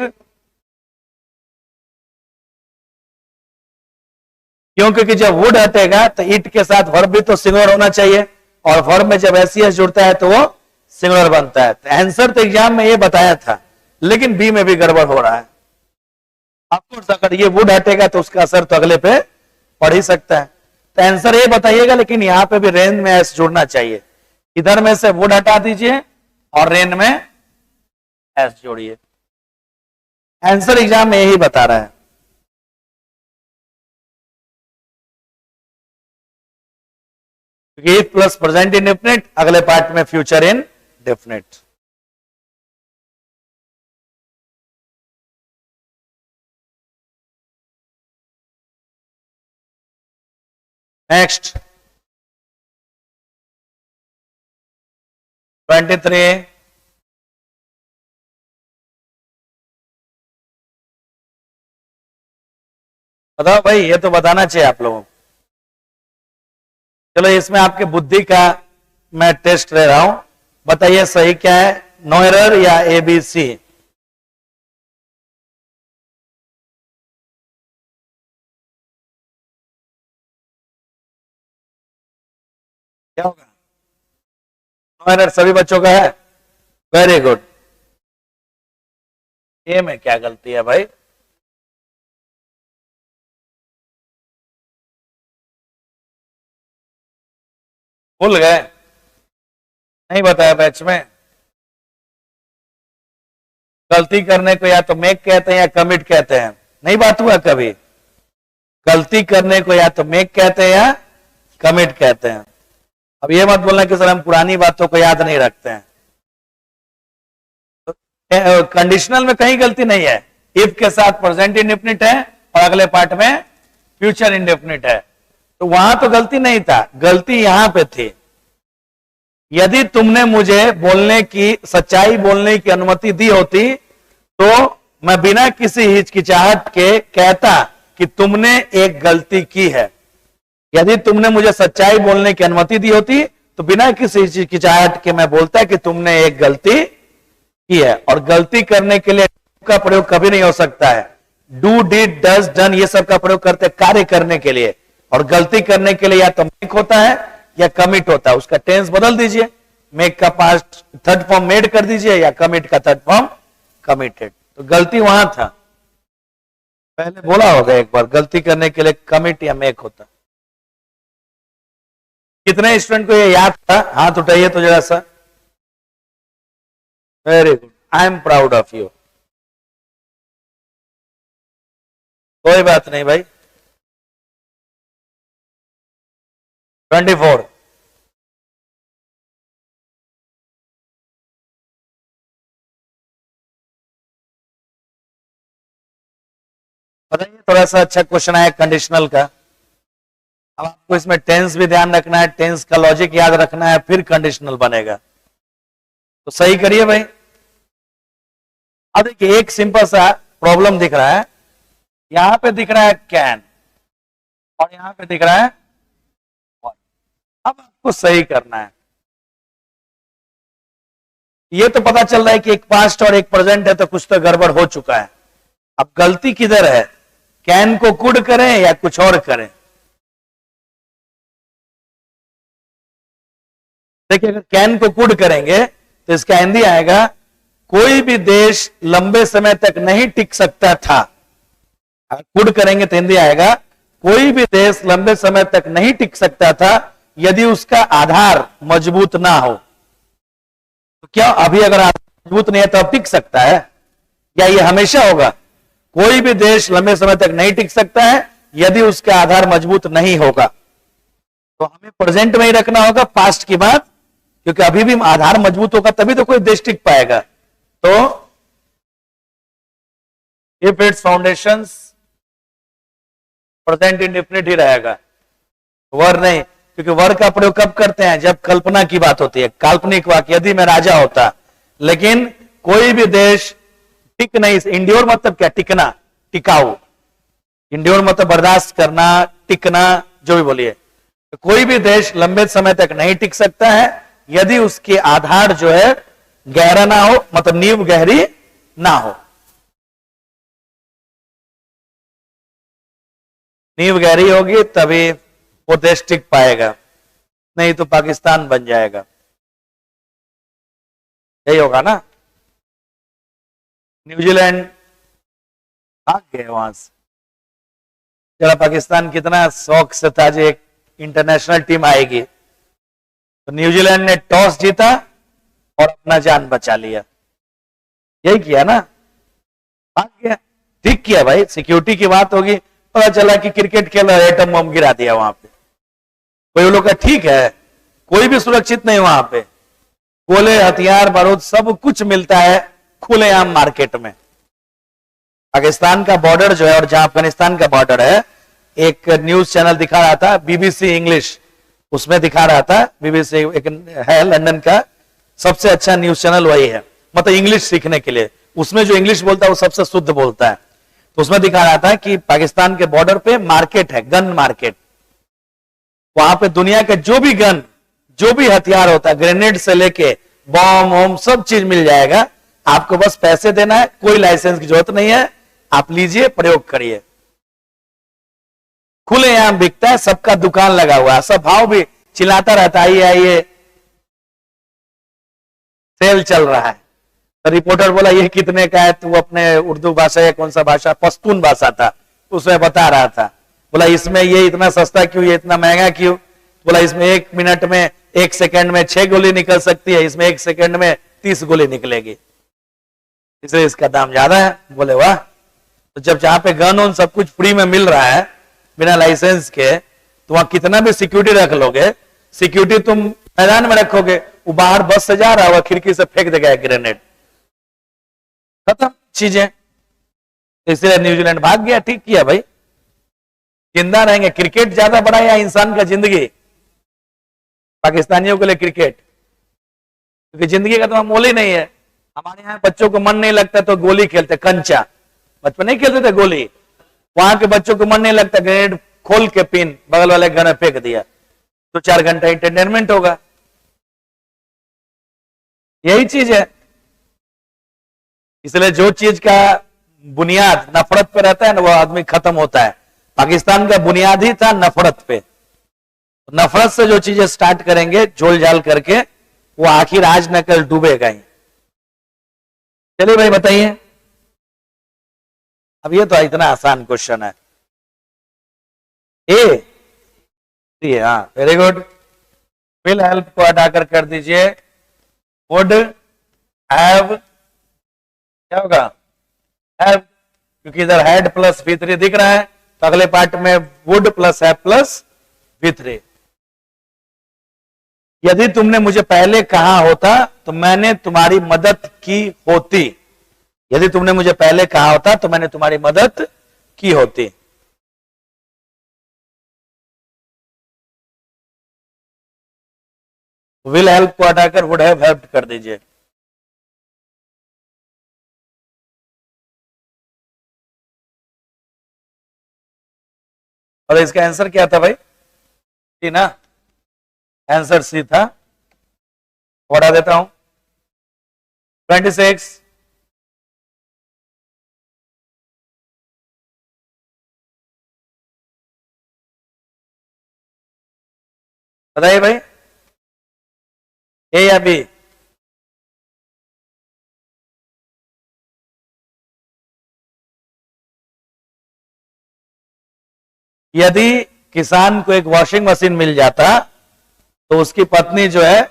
क्योंकि जब वुड हटेगा तो इट के साथ वर्ब भी तो सिंगुलर होना चाहिए, और वर्ब में जब एस जुड़ता है तो वो सिंगुलर बनता है। तो आंसर तो एग्जाम में ये बताया था, लेकिन बी में भी गड़बड़ हो रहा है। ऑफकोर्स अगर ये वुड हटेगा तो उसका असर तो अगले पे पड़ ही सकता है। तो आंसर ये बताइएगा, लेकिन यहां पे भी रेन में एस जुड़ना चाहिए। इधर में से वुड हटा दीजिए और रेन में एस जोड़िए। आंसर एग्जाम में यही बता रहा है। इफ प्लस प्रेजेंट इंडेफिनिट, अगले पार्ट में फ्यूचर इंडेफिनिट। नेक्स्ट 23, बताओ भाई, ये तो बताना चाहिए आप लोगों को। चलो इसमें आपके बुद्धि का मैं टेस्ट ले रहा हूं, बताइए सही क्या है, नो एरर या ABC? क्या होगा? नो एरर सभी बच्चों का है, वेरी गुड। ए में क्या गलती है भाई? भूल गए? नहीं बताया बैच में? गलती करने को या तो मेक कहते हैं या कमिट कहते हैं, नहीं बात हुआ कभी? गलती करने को या तो मेक कहते हैं या कमिट कहते हैं। अब ये मत बोलना कि सर हम पुरानी बातों को याद नहीं रखते हैं। तो कंडीशनल में कहीं गलती नहीं है, इफ के साथ प्रेजेंट इंडेफिनिट है और अगले पार्ट में फ्यूचर इंडेफिनिट है, तो वहां तो गलती नहीं था, गलती यहां पे थी। यदि तुमने मुझे बोलने की, सच्चाई बोलने की अनुमति दी होती तो मैं बिना किसी हिचकिचाहट के कहता कि तुमने एक गलती की है। यदि तुमने मुझे सच्चाई बोलने की अनुमति दी होती तो बिना किसी हिचकिचाहट के मैं बोलता कि तुमने एक गलती की है। और गलती करने के लिए का प्रयोग कभी नहीं हो सकता है। डू, डिड, डज, डन, ये सब का प्रयोग करते कार्य करने के लिए, और गलती करने के लिए या तो मेक होता है या कमिट होता है। उसका टेंस बदल दीजिए, मेक का पास्ट थर्ड फॉर्म मेड कर दीजिए या कमिट का थर्ड फॉर्म कमिटेड। तो गलती वहां था, पहले बोला होगा एक बार, गलती करने के लिए कमिट या मेक होता। कितने स्टूडेंट को ये याद था? हाथ उठाइए तो जरा सा। Very good, I am proud of you. कोई बात नहीं भाई। 24, बताइए, थोड़ा सा अच्छा क्वेश्चन आया कंडीशनल का। अब आपको इसमें टेंस भी ध्यान रखना है, टेंस का लॉजिक याद रखना है, फिर कंडीशनल बनेगा। तो सही करिए भाई। अब देखिए एक सिंपल सा प्रॉब्लम दिख रहा है, यहां पे दिख रहा है कैन और यहां पे दिख रहा है what। अब आपको सही करना है। ये तो पता चल रहा है कि एक पास्ट और एक प्रेजेंट है, तो कुछ तो गड़बड़ हो चुका है। अब गलती किधर है, कैन को कुड करें या कुछ और करें? देखिए अगर कैन को कुड करेंगे तो इसका हिंदी आएगा, कोई भी देश लंबे समय तक नहीं टिक सकता था। अगर कुड करेंगे तो हिंदी आएगा, कोई भी देश लंबे समय तक नहीं टिक सकता था यदि उसका आधार मजबूत ना हो। तो क्या अभी अगर आधार मजबूत नहीं है तो अब टिक सकता है, या ये हमेशा होगा? कोई भी देश लंबे समय तक नहीं टिक सकता है यदि उसका आधार मजबूत नहीं होगा। तो हमें प्रेजेंट में ही रखना होगा पास्ट की बात, क्योंकि अभी भी आधार मजबूत होगा तभी तो कोई देश टिक पाएगा। तो if its foundations present indefinite ही रहेगा, वर नहीं, क्योंकि वर का प्रयोग कब करते हैं, जब कल्पना की बात होती है, काल्पनिक वाक्य, यदि मैं राजा होता। लेकिन कोई भी देश टिक नहीं, इंड्योर मतलब क्या, टिकना, टिकाऊ, इंड्योर मतलब बर्दाश्त करना, टिकना, जो भी बोलिए। तो कोई भी देश लंबे समय तक नहीं टिक सकता है यदि उसके आधार जो है गहरा ना हो, मतलब नींव गहरी ना हो। नींव गहरी होगी तभी वो देश टिक पाएगा, नहीं तो पाकिस्तान बन जाएगा। यही होगा ना। न्यूजीलैंड भाग गए वहां से, जरा पाकिस्तान कितना शौक से था जो एक इंटरनेशनल टीम आएगी, तो न्यूजीलैंड ने टॉस जीता और अपना जान बचा लिया। यही किया ना, भाग गया। ठीक किया भाई, सिक्योरिटी की बात होगी, पता चला कि क्रिकेट खेल रहा, एटम बम गिरा दिया वहां पे। कोई लोग का ठीक है, कोई भी सुरक्षित नहीं वहां पे, गोले, हथियार, बारूद सब कुछ मिलता है खुलेआम मार्केट में। पाकिस्तान का बॉर्डर जो है और जहां अफगानिस्तान का बॉर्डर है, एक न्यूज चैनल दिखा रहा था, बीबीसी इंग्लिश, उसमें दिखा रहा था, बीबीसी एक है लंदन का, सबसे अच्छा न्यूज चैनल वही है, मतलब इंग्लिश सीखने के लिए। उसमें जो इंग्लिश बोलता है वो सबसे शुद्ध बोलता है। तो उसमें दिखा रहा था कि पाकिस्तान के बॉर्डर पे मार्केट है, गन मार्केट। वहां पे दुनिया के जो भी गन, जो भी हथियार होता है, ग्रेनेड से लेके बॉम्ब वॉम्ब सब चीज मिल जाएगा। आपको बस पैसे देना है, कोई लाइसेंस की जरूरत नहीं है, आप लीजिए, प्रयोग करिए। खुलेआम बिकता है, सबका दुकान लगा हुआ है, सब भाव भी चिल्लाता रहता है, आइए सेल चल रहा है। तो रिपोर्टर बोला ये कितने का है, तो वो अपने उर्दू भाषा या कौन सा भाषा, पश्तून भाषा था, उसमें बता रहा था। बोला इसमें ये इतना सस्ता क्यों, ये इतना महंगा क्यों? बोला इसमें 1 मिनट में, 1 सेकंड में 6 गोली निकल सकती है, इसमें 1 सेकंड में 30 गोली निकलेगी, इसलिए इसका दाम ज्यादा है। बोले वाह। तो जब जहां पे गन उन सब कुछ फ्री में मिल रहा है बिना लाइसेंस के, तो वहां कितना भी सिक्योरिटी रख लोगे, सिक्योरिटी तुम मैदान में रखोगे, वो बाहर बस से जा रहा होगा, खिड़की से फेंक देगा ग्रेनेड, खत्म चीजें। इसलिए न्यूजीलैंड भाग गया, ठीक किया भाई, जिंदा रहेंगे। क्रिकेट ज्यादा बड़ा या इंसान का जिंदगी? पाकिस्तानियों के लिए क्रिकेट, क्योंकि जिंदगी का तो मोल ही नहीं है। हमारे यहाँ बच्चों को मन नहीं लगता तो गोली खेलते, कंचा, बचपन नहीं खेलते थे गोली, वहां के बच्चों को मन नहीं लगता, ग्रेनेड खोल के पिन बगल वाले घर में फेंक दिया, तो 4 घंटा एंटरटेनमेंट होगा। यही चीज है। इसलिए जो चीज का बुनियाद नफरत पे रहता है ना, वो आदमी खत्म होता है। पाकिस्तान का बुनियाद ही था नफरत पे। नफरत से जो चीजें स्टार्ट करेंगे झोल झाल करके, वो आखिर आज न कल डूबेगा ही। चलिए भाई बताइए, अब ये तो इतना आसान क्वेश्चन है। ए, हाँ वेरी गुड। विल हेल्प को हटाकर कर दीजिए वुड हैव, क्या होगा, हैव, क्योंकि इधर हैड प्लस V3 दिख रहा है, तो अगले पार्ट में would plus have plus V3। यदि तुमने मुझे पहले कहा होता तो मैंने तुम्हारी मदद की होती। यदि तुमने मुझे पहले कहा होता तो मैंने तुम्हारी मदद की होती। विल हेल्प को हटाकर वुड हैव हेल्प्ड कर दीजिए। और इसका आंसर क्या था भाई? सी ना, आंसर सी था। बढ़ा देता हूं, 26 बताइए भाई, ए या बी? यदि किसान को एक वॉशिंग मशीन मिल जाता तो उसकी पत्नी जो है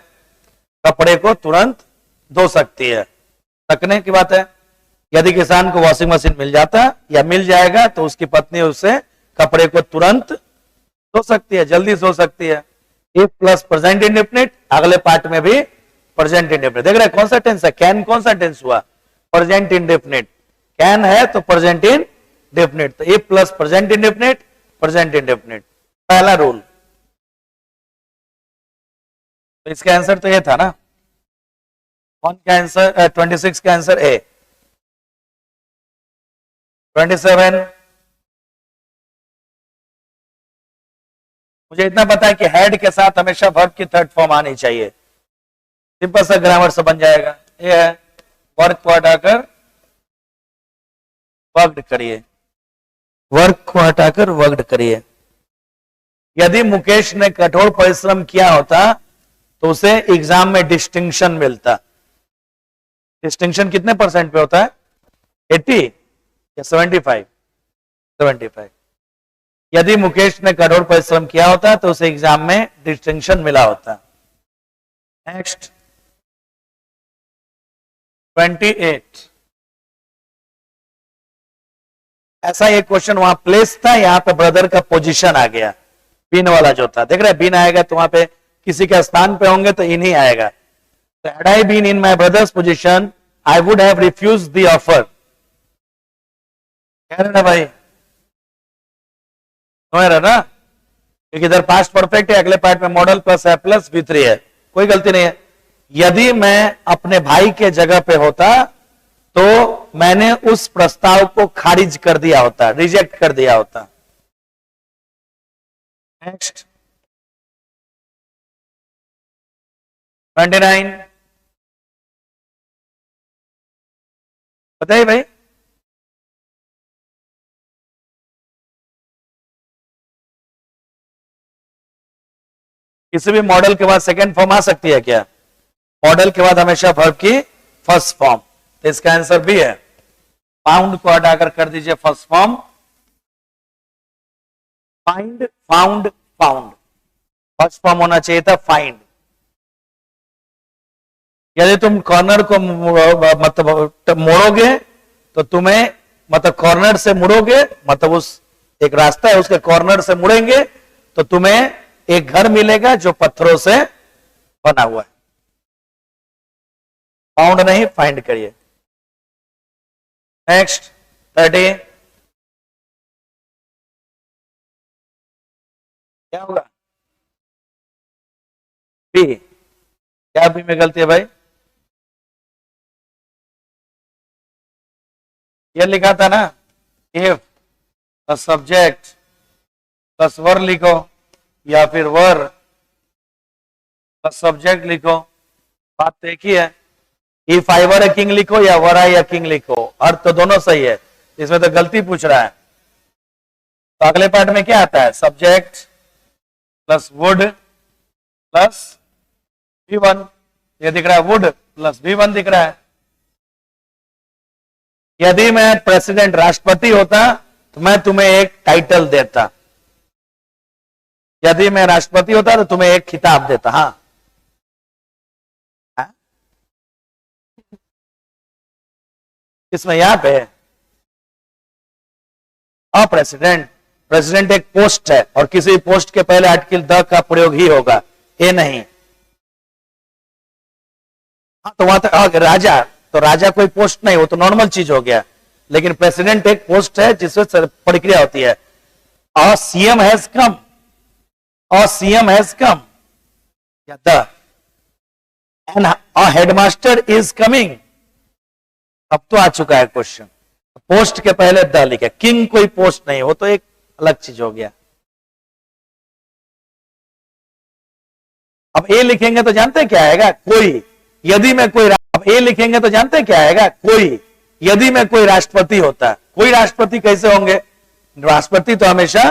कपड़े को तुरंत धो सकती है। तकने की बात है। यदि किसान को वॉशिंग मशीन मिल जाता या मिल जाएगा तो उसकी पत्नी उससे कपड़े को तुरंत धो सकती है, जल्दी धो सकती है। इफ प्लस प्रेजेंट इंडेफिनिट, अगले पार्ट में भी प्रेजेंट इंडेफिनिट। देख रहे कौन सा टेंस है, कैन कौन सा टेंस हुआ, प्रेजेंट इंडेफिनिट। कैन है तो प्रेजेंट इंडेफिनिट, तो if plus present indefinite, present indefinite, पहला रूल। तो इसका आंसर तो ये था ना, कौन का आंसर, 26 का आंसर ए। 27, मुझे इतना पता है कि हेड के साथ हमेशा वर्ब की थर्ड फॉर्म आनी चाहिए, सिंपल सा ग्रामर से बन जाएगा। ये है वर्क को हटाकर वर्कड करिए, वर्क को हटाकर वर्कड करिए। यदि मुकेश ने कठोर परिश्रम किया होता तो उसे एग्जाम में डिस्टिंक्शन मिलता। डिस्टिंक्शन कितने परसेंट पे होता है, 80 या 75? 75। यदि मुकेश ने कठोर परिश्रम किया होता तो उसे एग्जाम में डिस्टिंक्शन मिला होता। नेक्स्ट 28, ऐसा एक क्वेश्चन वहां प्लेस था, यहां पे ब्रदर का पोजीशन आ गया, बिन वाला जो था। देख रहे बिन आएगा तो वहां पे किसी के स्थान पे होंगे तो इन ही आएगा। तो had I been in my brother's position, I would have refused the offer। कह रहे ना भाई, समझ ना, क्योंकि इधर पास्ट परफेक्ट है, अगले पार्ट में मॉडल प्लस है प्लस V3 है, कोई गलती नहीं है। यदि मैं अपने भाई के जगह पे होता तो मैंने उस प्रस्ताव को खारिज कर दिया होता, रिजेक्ट कर दिया होता। नेक्स्ट 29, बताइए भाई, किसी भी मॉडल के बाद सेकेंड फॉर्म आ सकती है क्या? मॉडल के बाद हमेशा वर्ब की फर्स्ट फॉर्म, तो इसका आंसर भी है। फाउंड को हटाकर कर दीजिए first form, find, found, found, first form होना चाहिए था फाइंड। यदि तुम कॉर्नर को मतलब मोड़ोगे तो तुम्हें, मतलब कॉर्नर से मुड़ोगे, मतलब उस एक रास्ता है उसके कॉर्नर से मुड़ेंगे तो तुम्हें एक घर मिलेगा जो पत्थरों से बना हुआ है। फाउंड नहीं, फाइंड करिए। नेक्स्ट 30, क्या होगा? बी, क्या बी में गलती है भाई? ये लिखा था ना, इफ प्लस सब्जेक्ट प्लस वर लिखो, या फिर वर प्लस सब्जेक्ट लिखो, बात तो एक ही है। If I were a king लिखो या वर आई ए किंग लिखो, अर्थ तो दोनों सही है, इसमें तो गलती पूछ रहा है। तो अगले पार्ट में क्या आता है, subject plus would plus V1, ये दिख रहा है वुड प्लस V1 दिख रहा है। यदि मैं प्रेसिडेंट राष्ट्रपति होता तो मैं तुम्हें एक टाइटल देता, यदि मैं राष्ट्रपति होता तो तुम्हें एक खिताब देता। हाँ, किसमें? यहां पे प्रेसिडेंट, प्रेसिडेंट एक पोस्ट है और किसी पोस्ट के पहले आर्टिकल द का प्रयोग ही होगा, ए नहीं। हाँ, तो वहां तक राजा, तो राजा कोई पोस्ट नहीं, वो तो नॉर्मल चीज हो गया, लेकिन प्रेसिडेंट एक पोस्ट है जिसमें प्रक्रिया होती है। और सीएम हैज कम, और सीएम हैज कम, या the, and headmaster is coming, अब तो आ चुका है क्वेश्चन। पोस्ट के पहले द लिखे, किंग कोई पोस्ट नहीं, वो तो एक अलग चीज हो गया। अब ए लिखेंगे तो जानते हैं क्या आएगा, कोई। यदि मैं कोई, अब ए लिखेंगे तो जानते हैं क्या आएगा, कोई। यदि मैं कोई राष्ट्रपति होता, कोई राष्ट्रपति कैसे होंगे? राष्ट्रपति तो हमेशा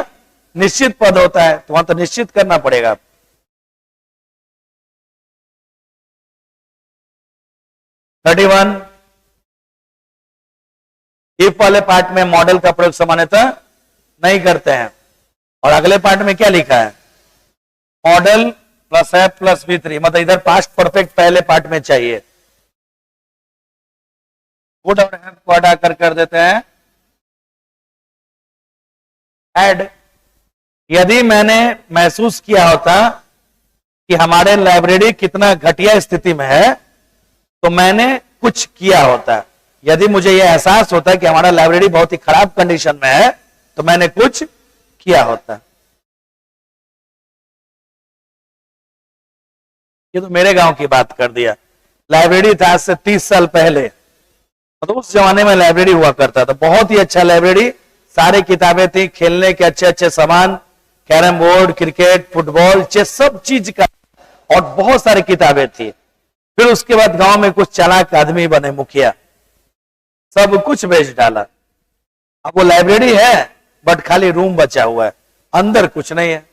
निश्चित पद होता है, तो वहां तो निश्चित करना पड़ेगा। (31) इफ वाले पार्ट में मॉडल का प्रयोग सामान्यतः नहीं करते हैं, और अगले पार्ट में क्या लिखा है, मॉडल प्लस है प्लस V3, मतलब इधर पास्ट परफेक्ट पहले पार्ट में चाहिए। वुड और हैव को हटा कर देते हैं ऐड। यदि मैंने महसूस किया होता कि हमारे लाइब्रेरी कितना घटिया स्थिति में है, तो मैंने कुछ किया होता। यदि मुझे यह एहसास होता है कि हमारा लाइब्रेरी बहुत ही खराब कंडीशन में है, तो मैंने कुछ किया होता। ये तो मेरे गांव की बात कर दिया। लाइब्रेरी था आज से 30 साल पहले, तो उस जमाने में लाइब्रेरी हुआ करता था, बहुत ही अच्छा लाइब्रेरी, सारी किताबें थी, खेलने के अच्छे अच्छे सामान, carrom board, cricket, football, chess, सब चीज का, और बहुत सारी किताबें थी। फिर उसके बाद गांव में कुछ चालाक आदमी बने मुखिया, सब कुछ बेच डाला। अब वो लाइब्रेरी है बट खाली रूम बचा हुआ है, अंदर कुछ नहीं है।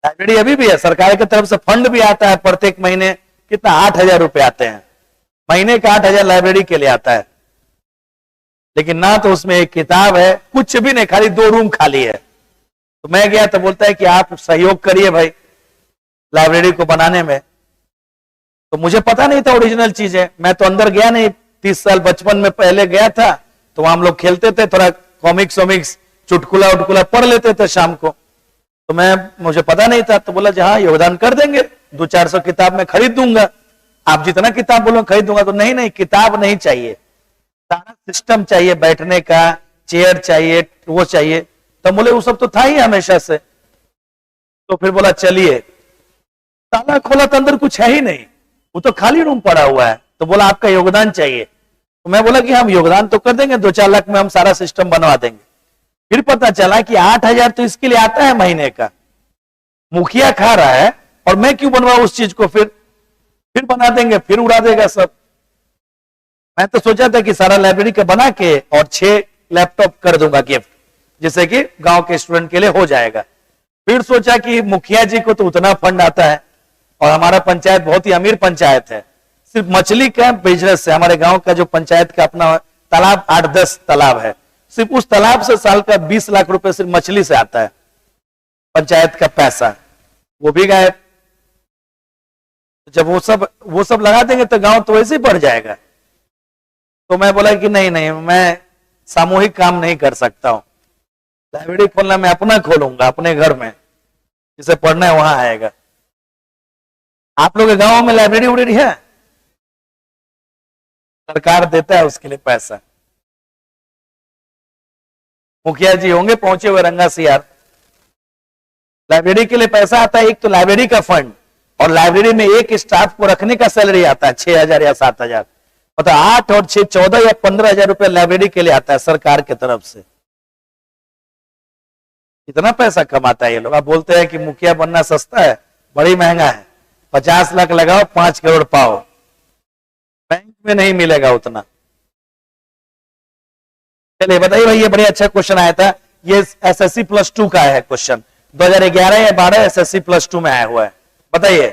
लाइब्रेरी अभी भी है, सरकार की तरफ से फंड भी आता है प्रत्येक महीने, कितना 8,000 रुपए आते हैं महीने का, 8,000 लाइब्रेरी के लिए आता है। लेकिन ना तो उसमें एक किताब है, कुछ भी नहीं, खाली 2 रूम खाली है। तो मैं गया तो बोलता है कि आप सहयोग करिए भाई लाइब्रेरी को बनाने में। तो मुझे पता नहीं था ओरिजिनल चीज है, मैं तो अंदर गया नहीं। 30 साल बचपन में पहले गया था, तो वहां हम लोग खेलते थे, थोड़ा कॉमिक्स वॉमिक्स, चुटकुला उटकुला पढ़ लेते थे शाम को। तो मुझे पता नहीं था, तो बोला जहां योगदान कर देंगे, 200-400 किताब मैं खरीद दूंगा, आप जितना किताब बोलो खरीद दूंगा। तो नहीं, किताब नहीं चाहिए, सारा सिस्टम चाहिए, बैठने का चेयर चाहिए, वो चाहिए। तो बोले वो सब तो था ही हमेशा से। तो फिर बोला चलिए, ताला खोला तो अंदर कुछ है ही नहीं, वो तो खाली रूम पड़ा हुआ है। तो बोला आपका योगदान चाहिए। तो मैं बोला कि हम योगदान तो कर देंगे, 2-4 लाख में हम सारा सिस्टम बनवा देंगे। फिर पता चला कि 8,000 तो इसके लिए आता है महीने का, मुखिया खा रहा है, और मैं क्यों बनवाऊं उस चीज को। फिर बना देंगे, फिर उड़ा देगा सब। मैं तो सोचा था कि सारा लाइब्रेरी का बना के और 6 लैपटॉप कर दूंगा गिफ्ट, जिससे कि गांव के स्टूडेंट के लिए हो जाएगा। फिर सोचा कि मुखिया जी को तो उतना फंड आता है, और हमारा पंचायत बहुत ही अमीर पंचायत है, सिर्फ मछली का बिजनेस से हमारे गांव का जो पंचायत का अपना तालाब, 8-10 तालाब है, सिर्फ उस तालाब से साल का 20 लाख रुपए सिर्फ मछली से आता है, पंचायत का पैसा, वो भी गायब। जब वो सब लगा देंगे तो गांव तो वैसे ही बढ़ जाएगा। तो मैं बोला कि नहीं, मैं सामूहिक काम नहीं कर सकता हूं, लाइब्रेरी खोलना मैं अपना खोलूंगा अपने घर में, जिसे पढ़ना है वहां आएगा। आप लोग के गांव में लाइब्रेरी उब्रेरी है? सरकार देता है उसके लिए पैसा, मुखिया जी होंगे पहुंचे हुए रंगा सियार। लाइब्रेरी के लिए पैसा आता है, एक तो लाइब्रेरी का फंड, और लाइब्रेरी में एक स्टाफ को रखने का सैलरी आता है 6,000 या 7,000, मतलब 8 और 6 14 या 15,000 रुपए लाइब्रेरी के लिए आता है सरकार की तरफ से। इतना पैसा कमाता है ये लोग। आप बोलते हैं कि मुखिया बनना सस्ता है, बड़ी महंगा है, 50 लाख लगाओ 5 करोड़ पाओ, बैंक में नहीं मिलेगा उतना। चलिए बताइए भाई, ये बड़े अच्छा क्वेश्चन आया था, ये एसएससी +2 का है क्वेश्चन, 2011 या 12 एसएससी +2 में आया हुआ है। बताइए,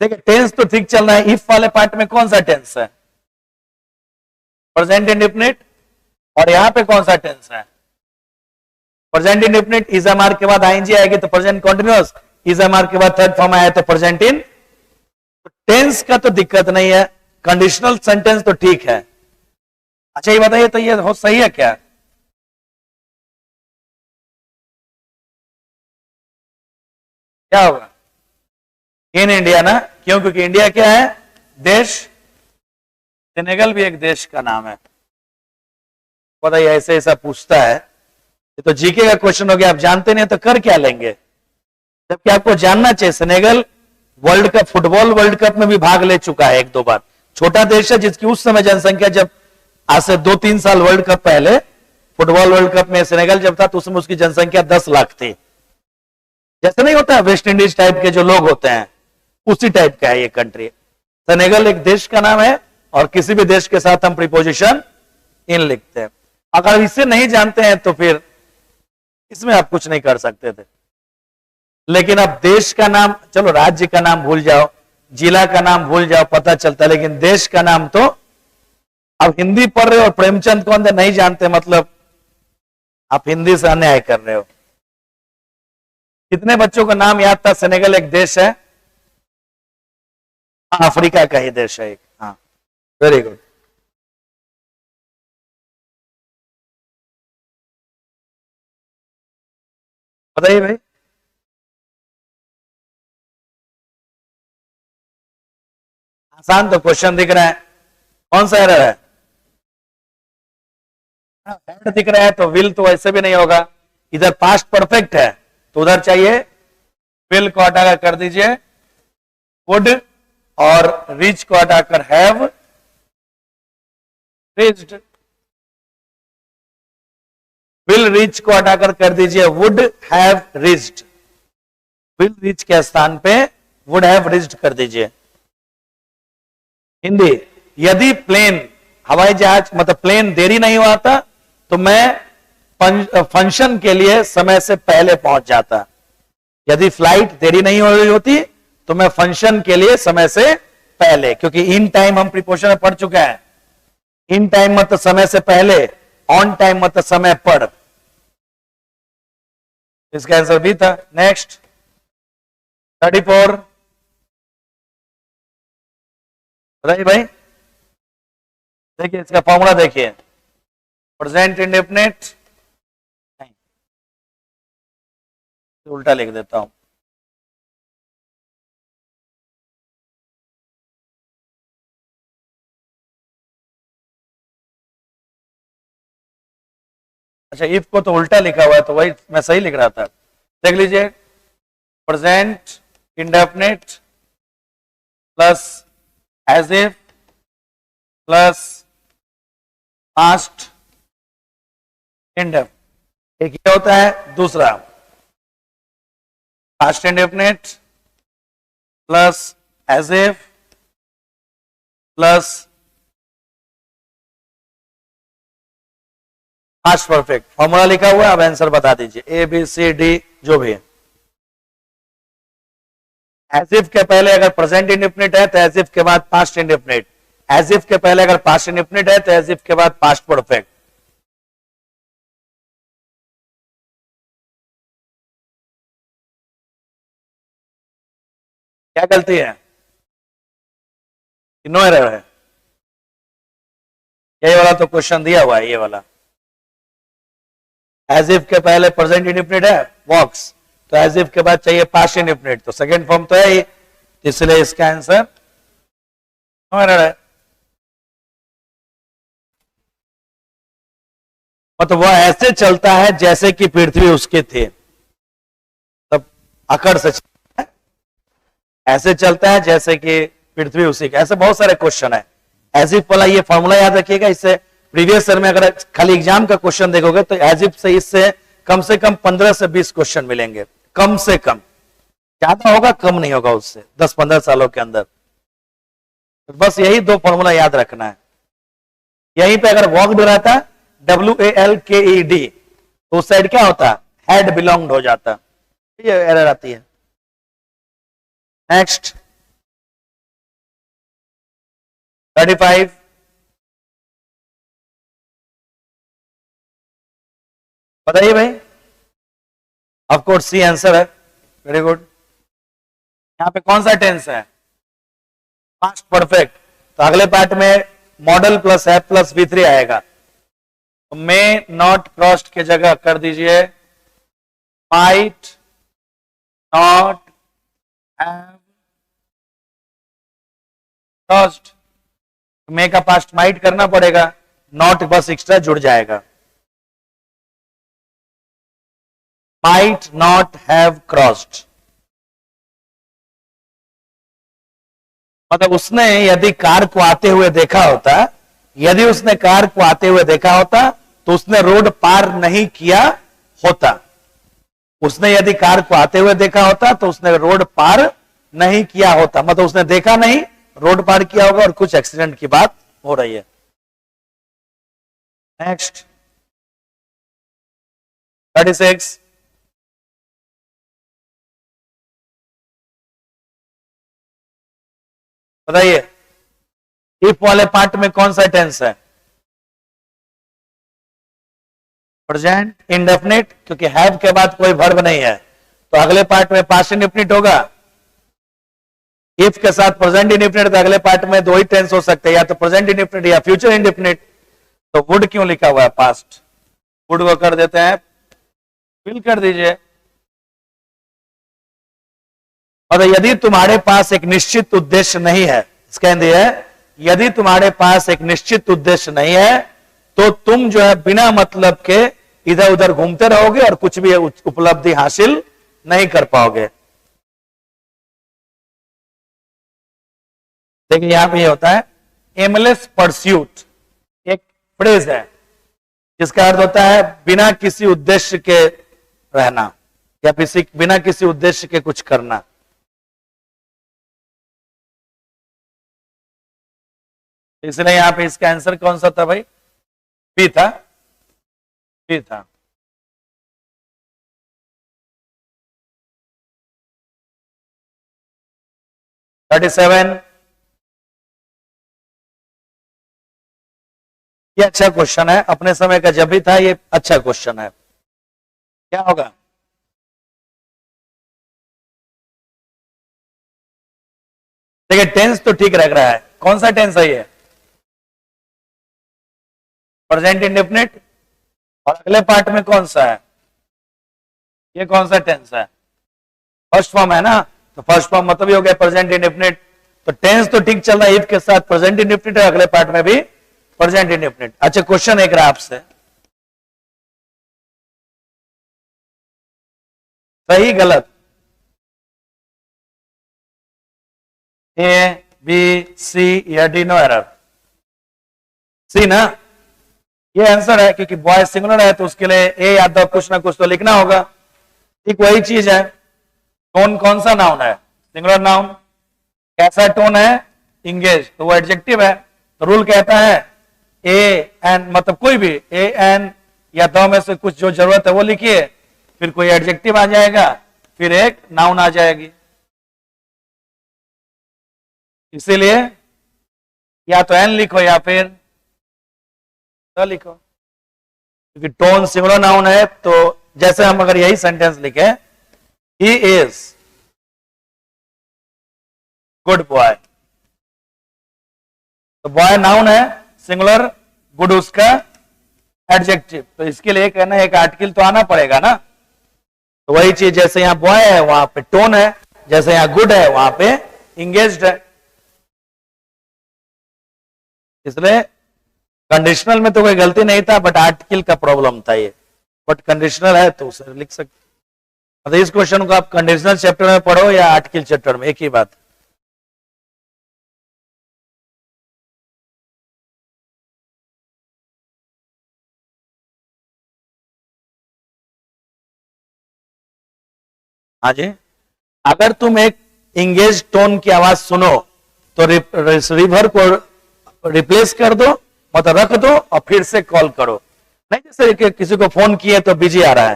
देखिए टेंस तो ठीक चल रहा है, इफ वाले पार्ट में कौन सा टेंस है? Present indefinite. और यहां पे कौन सा टेंस है? Present indefinite, is am are के बाद आईएनजी आएगी तो present continuous, is am are के बाद थर्ड फॉर्म आया तो प्रेजेंट इन। टेंस का तो दिक्कत नहीं है, कंडीशनल सेंटेंस तो ठीक है। अच्छा ये बताइए, तो ये हो सही है क्या? क्या होगा? इन इंडिया ना, क्यों? क्योंकि इंडिया क्या है? देश। सेनेगल भी एक देश का नाम है। बताइए, ऐसे ऐसा पूछता है, ये तो जीके का क्वेश्चन हो गया, आप जानते नहीं तो कर क्या लेंगे, जबकि आपको जानना चाहिए। Senegal world cup, football world cup में भी भाग ले चुका है 1-2 बार। छोटा देश है, जिसकी उस समय जनसंख्या, जब आज से 2-3 साल वर्ल्ड कप पहले फुटबॉल वर्ल्ड कप में सेनेगल जब था, तो उसमें उसकी जनसंख्या 10 लाख थी। जैसे नहीं होता है वेस्ट इंडीज टाइप के जो लोग होते हैं, उसी टाइप का है ये कंट्री। सेनेगल एक देश का नाम है, और किसी भी देश के साथ हम प्रीपोजिशन इन लिखते हैं। अगर इसे नहीं जानते हैं तो फिर इसमें आप कुछ नहीं कर सकते थे। लेकिन अब देश का नाम, चलो राज्य का नाम भूल जाओ, जिला का नाम भूल जाओ, पता चलता है, लेकिन देश का नाम तो, अब हिंदी पढ़ रहे हो और प्रेमचंद कौन थे नहीं जानते, मतलब आप हिंदी से अन्याय कर रहे हो। कितने बच्चों का नाम याद था? सेनेगल एक देश है, अफ्रीका का ही देश है एक। हाँ, वेरी गुड। बताइए भाई। आसान तो क्वेश्चन दिख रहा है, कौन सा एरर है? हैड दिख रहा है तो विल तो ऐसे भी नहीं होगा, इधर पास्ट परफेक्ट है तो उधर चाहिए विल को हटाकर कर दीजिए वुड, और रीच को हटाकर हैव रीच्ड। विल रीच को हटाकर कर दीजिए would have reached, will reach के स्थान पे वुड हैव रीच्ड कर दीजिए। हिंदी, यदि प्लेन हवाई जहाज मतलब प्लेन देरी नहीं हुआ था तो मैं फंक्शन के लिए समय से पहले पहुंच जाता। यदि फ्लाइट देरी नहीं हो रही होती तो मैं फंक्शन के लिए समय से पहले, क्योंकि इन टाइम हम प्रीपोजिशन में पढ़ चुके हैं। इन टाइम मतलब समय से पहले, ऑन टाइम मतलब समय पर। इसका आंसर भी था। नेक्स्ट 34, बताइए भाई। देखिए इसका फॉर्मूला देखिए, प्रेजेंट इंडेफिनिट, नहीं उल्टा लिख देता हूं। अच्छा, इफ को तो उल्टा लिखा हुआ है तो वही मैं सही लिख रहा था। देख लीजिए, present indefinite plus as if plus past indefinite, एक ये होता है। दूसरा past indefinite plus as if plus past perfect. Formula लिखा हुआ है, अब आंसर बता दीजिए, ए बी सी डी जो भी है। एज इफ के पहले अगर प्रेजेंट इंडेफिनिट है तो एज इफ के बाद पास्ट इंडेफिनिट, एज इफ के पहले अगर पास्ट इंडेफिनिट है तो एज इफ के बाद पास्ट परफेक्ट। क्या गलती है? नो एरर है। यही वाला तो क्वेश्चन दिया हुआ है, ये वाला। एज इफ के पहले प्रेजेंट इंडेफिनिट है वॉक्स, तो एज इफ के बाद चाहिए पास्ट इंडेफिनिट, तो सेकेंड फॉर्म तो है ही, इसलिए इसका आंसर नो एरर है। मतलब वह ऐसे चलता है जैसे कि पृथ्वी उसके थे, तब अकड़ से चलता है, ऐसे चलता है जैसे कि पृथ्वी उसी का। ऐसे बहुत सारे क्वेश्चन है। एज इफ वाला ये फॉर्मूला याद रखिएगा, इससे प्रीवियस ईयर में अगर खाली एग्जाम का क्वेश्चन देखोगे तो एज इफ से इससे कम 15 से 20 क्वेश्चन मिलेंगे, कम से कम। ज्यादा होगा कम नहीं होगा उससे 10-15 सालों के अंदर। तो बस यही दो फॉर्मूला याद रखना है। यहीं पे अगर वॉकड रहता WALKED तो उस साइड क्या होता, हैड बिलोंग्ड हो जाता। ये एरर आती है। नेक्स्ट 35, बताइए भाई। ऑफ कोर्स सी आंसर है, वेरी गुड। यहां पे कौन सा टेंस है? Past perfect. तो अगले पार्ट में मॉडल प्लस है प्लस V3 आएगा, तो मे नॉट क्रॉस्ड के जगह कर दीजिए माइट नॉट हैव क्रॉस्ड। मे का पास्ट माइट करना पड़ेगा, नॉट बस एक्स्ट्रा जुड़ जाएगा। might not have crossed, मतलब उसने यदि कार को आते हुए देखा होता, यदि उसने कार को आते हुए देखा होता तो उसने रोड पार नहीं किया होता। उसने यदि कार को आते हुए देखा होता तो उसने रोड पार नहीं किया होता, मतलब उसने देखा नहीं, रोड पार किया होगा और कुछ एक्सीडेंट की बात हो रही है। नेक्स्ट 36, बताइए। इफ वाले पार्ट में कौन सा टेंस है? प्रेजेंट इंडेफिनिट, क्योंकि हैव के बाद कोई वर्ब नहीं है तो अगले पार्ट में पास्ट इंडेफिनिट होगा। इफ के साथ प्रेजेंट इंडेफिनिट तो अगले पार्ट में दो ही टेंस हो सकते हैं, या तो प्रेजेंट इंडेफिनिट या फ्यूचर इंडेफिनिट। तो वुड क्यों लिखा हुआ है पास्ट? वुड को कर देते हैं विल कर दीजिए, और यदि तुम्हारे पास एक निश्चित उद्देश्य नहीं है, इसका हिंदी है यदि तुम्हारे पास एक निश्चित उद्देश्य नहीं है तो तुम जो है बिना मतलब के इधर उधर घूमते रहोगे और कुछ भी उपलब्धि हासिल नहीं कर पाओगे। देखिए यहां पे ये होता है एमलेस परस्यूट, एक फ्रेज है जिसका अर्थ होता है बिना किसी उद्देश्य के रहना या बिना किसी उद्देश्य के कुछ करना। इसलिए यहां पे इसका आंसर कौन सा था भाई? बी था, बी था। थर्टी सेवन, ये अच्छा क्वेश्चन है, अपने समय का जब भी था, ये अच्छा क्वेश्चन है। क्या होगा? देखिए टेंस तो ठीक लग रहा है, कौन सा टेंस है ये? Present indefinite. और अगले पार्ट में कौन सा है? ये कौन सा टेंस है? फर्स्ट फॉर्म है ना, तो फर्स्ट फॉर्म मतलब ही हो गया प्रेजेंट इंडेफिनिट। तो टेंस तो ठीक चल रहा है इफ के साथ, प्रेजेंट इंडेफिनिट है, अगले पार्ट में भी प्रेजेंट इंडेफिनिट। अच्छा क्वेश्चन एक रहा आपसे, सही गलत? ए बी सी या डी? नो एरर, सी ना। ये आंसर है क्योंकि बॉय सिंगुलर है तो उसके लिए ए या द कुछ ना कुछ तो लिखना होगा। ठीक वही चीज है, टोन कौन सा नाउन है? Singular noun. कैसा टोन है? इंगेज, तो वो एडजेक्टिव है। तो रूल कहता है ए एन, मतलब कोई भी ए एन या द में से कुछ जो जरूरत है वो लिखिए, फिर कोई एडजेक्टिव आ जाएगा, फिर एक नाउन आ जाएगी। इसीलिए या तो एन लिखो या फिर द लिखो, क्योंकि टोन सिंगुलर नाउन है। तो जैसे हम अगर यही सेंटेंस लिखे ही इज गुड बॉय, तो बॉय नाउन है सिंगुलर, गुड उसका एडजेक्टिव, तो इसके लिए कहना है एक आर्टिकल तो आना पड़ेगा ना। तो वही चीज, जैसे यहां बॉय है वहां पे टोन है, जैसे यहां गुड है वहां पे इंगेज्ड है। इसलिए कंडीशनल में तो कोई गलती नहीं था, बट आर्टिकल का प्रॉब्लम था ये, बट कंडीशनल है तो उसे लिख सकते। मतलब इस क्वेश्चन को आप कंडीशनल चैप्टर में पढ़ो या आर्टिकल चैप्टर में, एक ही बात। हाँ जी, अगर तुम एक इंगेज टोन की आवाज सुनो तो रिसीवर को रिप्लेस कर दो, मतलब रख दो और फिर से कॉल करो। नहीं जैसे कि किसी को फोन किए तो बिजी आ रहा है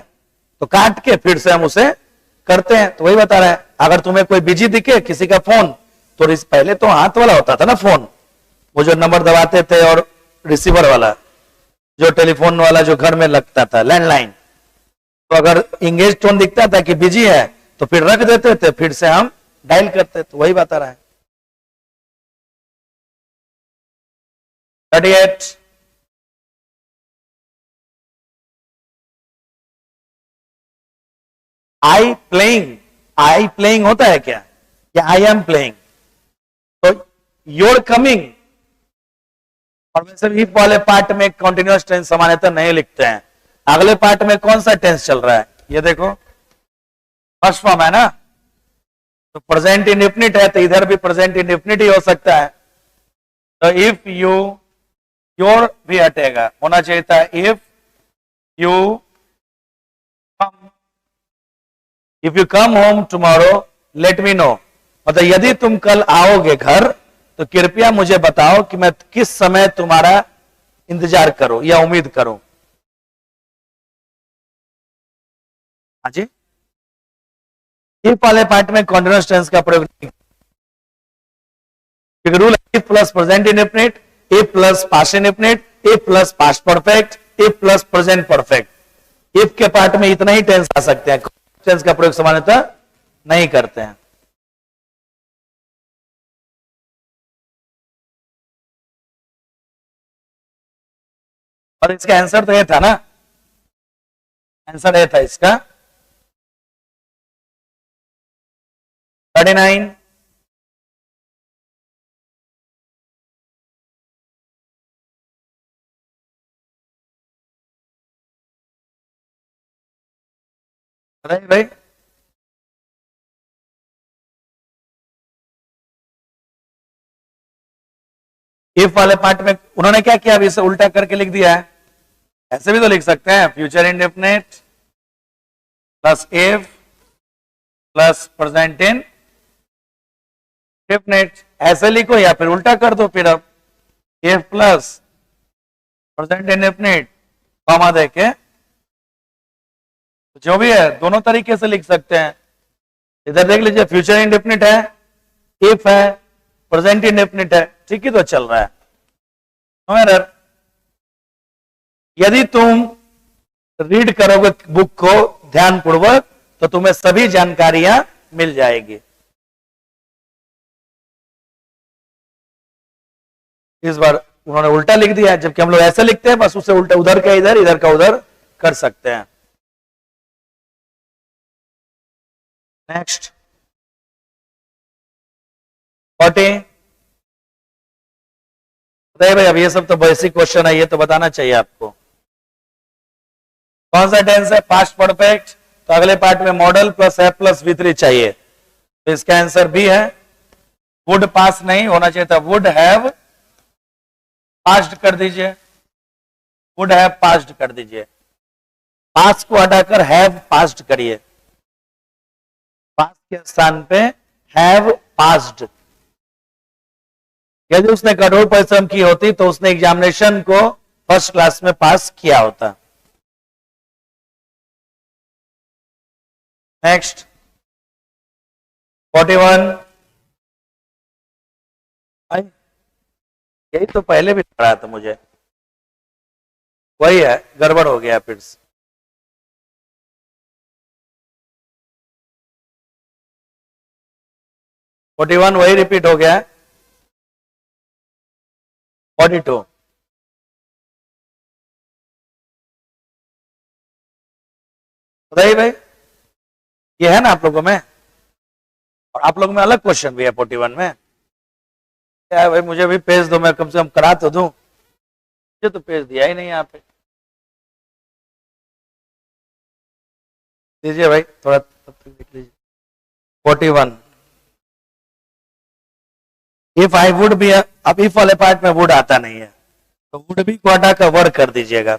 तो काट के फिर से हम उसे करते हैं, तो वही बता रहा है। अगर तुम्हें कोई बिजी दिखे किसी का फोन, तो पहले तो हाथ वाला होता था ना फोन, वो जो नंबर दबाते थे, और रिसीवर वाला जो टेलीफोन वाला जो घर में लगता था लैंडलाइन, तो अगर इंगेज टोन दिखता था कि बिजी है तो फिर रख देते थे, फिर से हम डायल करते, तो वही बता रहा है। 38, आई प्लेइंग होता है क्या, या आई एम प्लेइंग? तो योर कमिंग, और वैसे भी वाले पार्ट में कंटिन्यूअस टेंस सामान्यतः नहीं लिखते हैं। अगले पार्ट में कौन सा टेंस चल रहा है ये देखो, फर्स्ट फॉर्म है ना, तो प्रेजेंट इंडेफिनिट है, तो इधर भी प्रेजेंट इंडेफिनिट ही हो सकता है। तो इफ यू, योर भी हटेगा, होना चाहिए था if you come, if you come home tomorrow let me know, मतलब यदि तुम कल आओगे घर तो कृपया मुझे बताओ कि मैं किस समय तुम्हारा इंतजार करूं या उम्मीद करूं। हाँ जी, इफ वाले पार्ट में कॉन्टिन्यूअस टेंस का प्रयोग नहीं, क्योंकि rule if plus present indefinite, if plus past indefinite, if plus past perfect, if plus present perfect. If के पार्ट में इतना ही टेंस आ सकते हैं, टेंस का प्रयोग सामान्यतः नहीं करते हैं। और इसका आंसर तो ये था ना, आंसर ये था इसका 39, बताइए भाई। इफ वाले पार्ट में उन्होंने क्या किया, अभी इसे उल्टा करके लिख दिया है। ऐसे भी तो लिख सकते हैं, future indefinite plus if plus present indefinite, ऐसे लिखो या फिर उल्टा कर दो। फिर अब if plus present indefinite comma देके, जो भी है दोनों तरीके से लिख सकते हैं। इधर देख लीजिए, फ्यूचर इंडेफिनिट है, इफ है, प्रेजेंट इंडेफिनिट है, ठीक ही तो चल रहा है। No error. यदि तुम रीड करोगे बुक को ध्यानपूर्वक तो तुम्हें सभी जानकारियां मिल जाएगी। इस बार उन्होंने उल्टा लिख दिया है, जबकि हम लोग ऐसे लिखते हैं, बस उसे उल्टा, उधर का इधर, इधर का उधर कर सकते हैं। नेक्स्ट 40। बताइए भाई, अब ये सब तो बेसिक क्वेश्चन है, ये तो बताना चाहिए आपको। कौन सा टेंस है? Past perfect. तो अगले पार्ट में मॉडल प्लस है प्लस V3 चाहिए, तो इसका आंसर बी है। वुड पास नहीं होना चाहिए था, वुड हैव पास्ट कर दीजिए, वुड हैव पास्ट कर दीजिए। पास को हटाकर हैव पास्ट करिए, पास के स्थान पे हैव पास्ड। यदि उसने कठोर परिश्रम की होती तो उसने एग्जामिनेशन को फर्स्ट क्लास में पास किया होता। नेक्स्ट 41। यही तो पहले भी पढ़ा था मुझे, वही है, गड़बड़ हो गया फिर से। फोर्टी वन वही रिपीट हो गया है। 42। बताइए भाई, ये है ना आप लोगों में, और आप लोगों में अलग क्वेश्चन भी है 41 में। क्या है भाई, मुझे भी पेज दो, मैं कम से कम करा तो दूं। मुझे तो पेज दिया ही नहीं यहाँ पे, दीजिए भाई थोड़ा, तब तक देख लीजिए। 41। इफ आई वुड भी, अब इफ वाले पार्ट में वुड आता नहीं है, तो वुड भी को हटाकर वर कर दीजिएगा।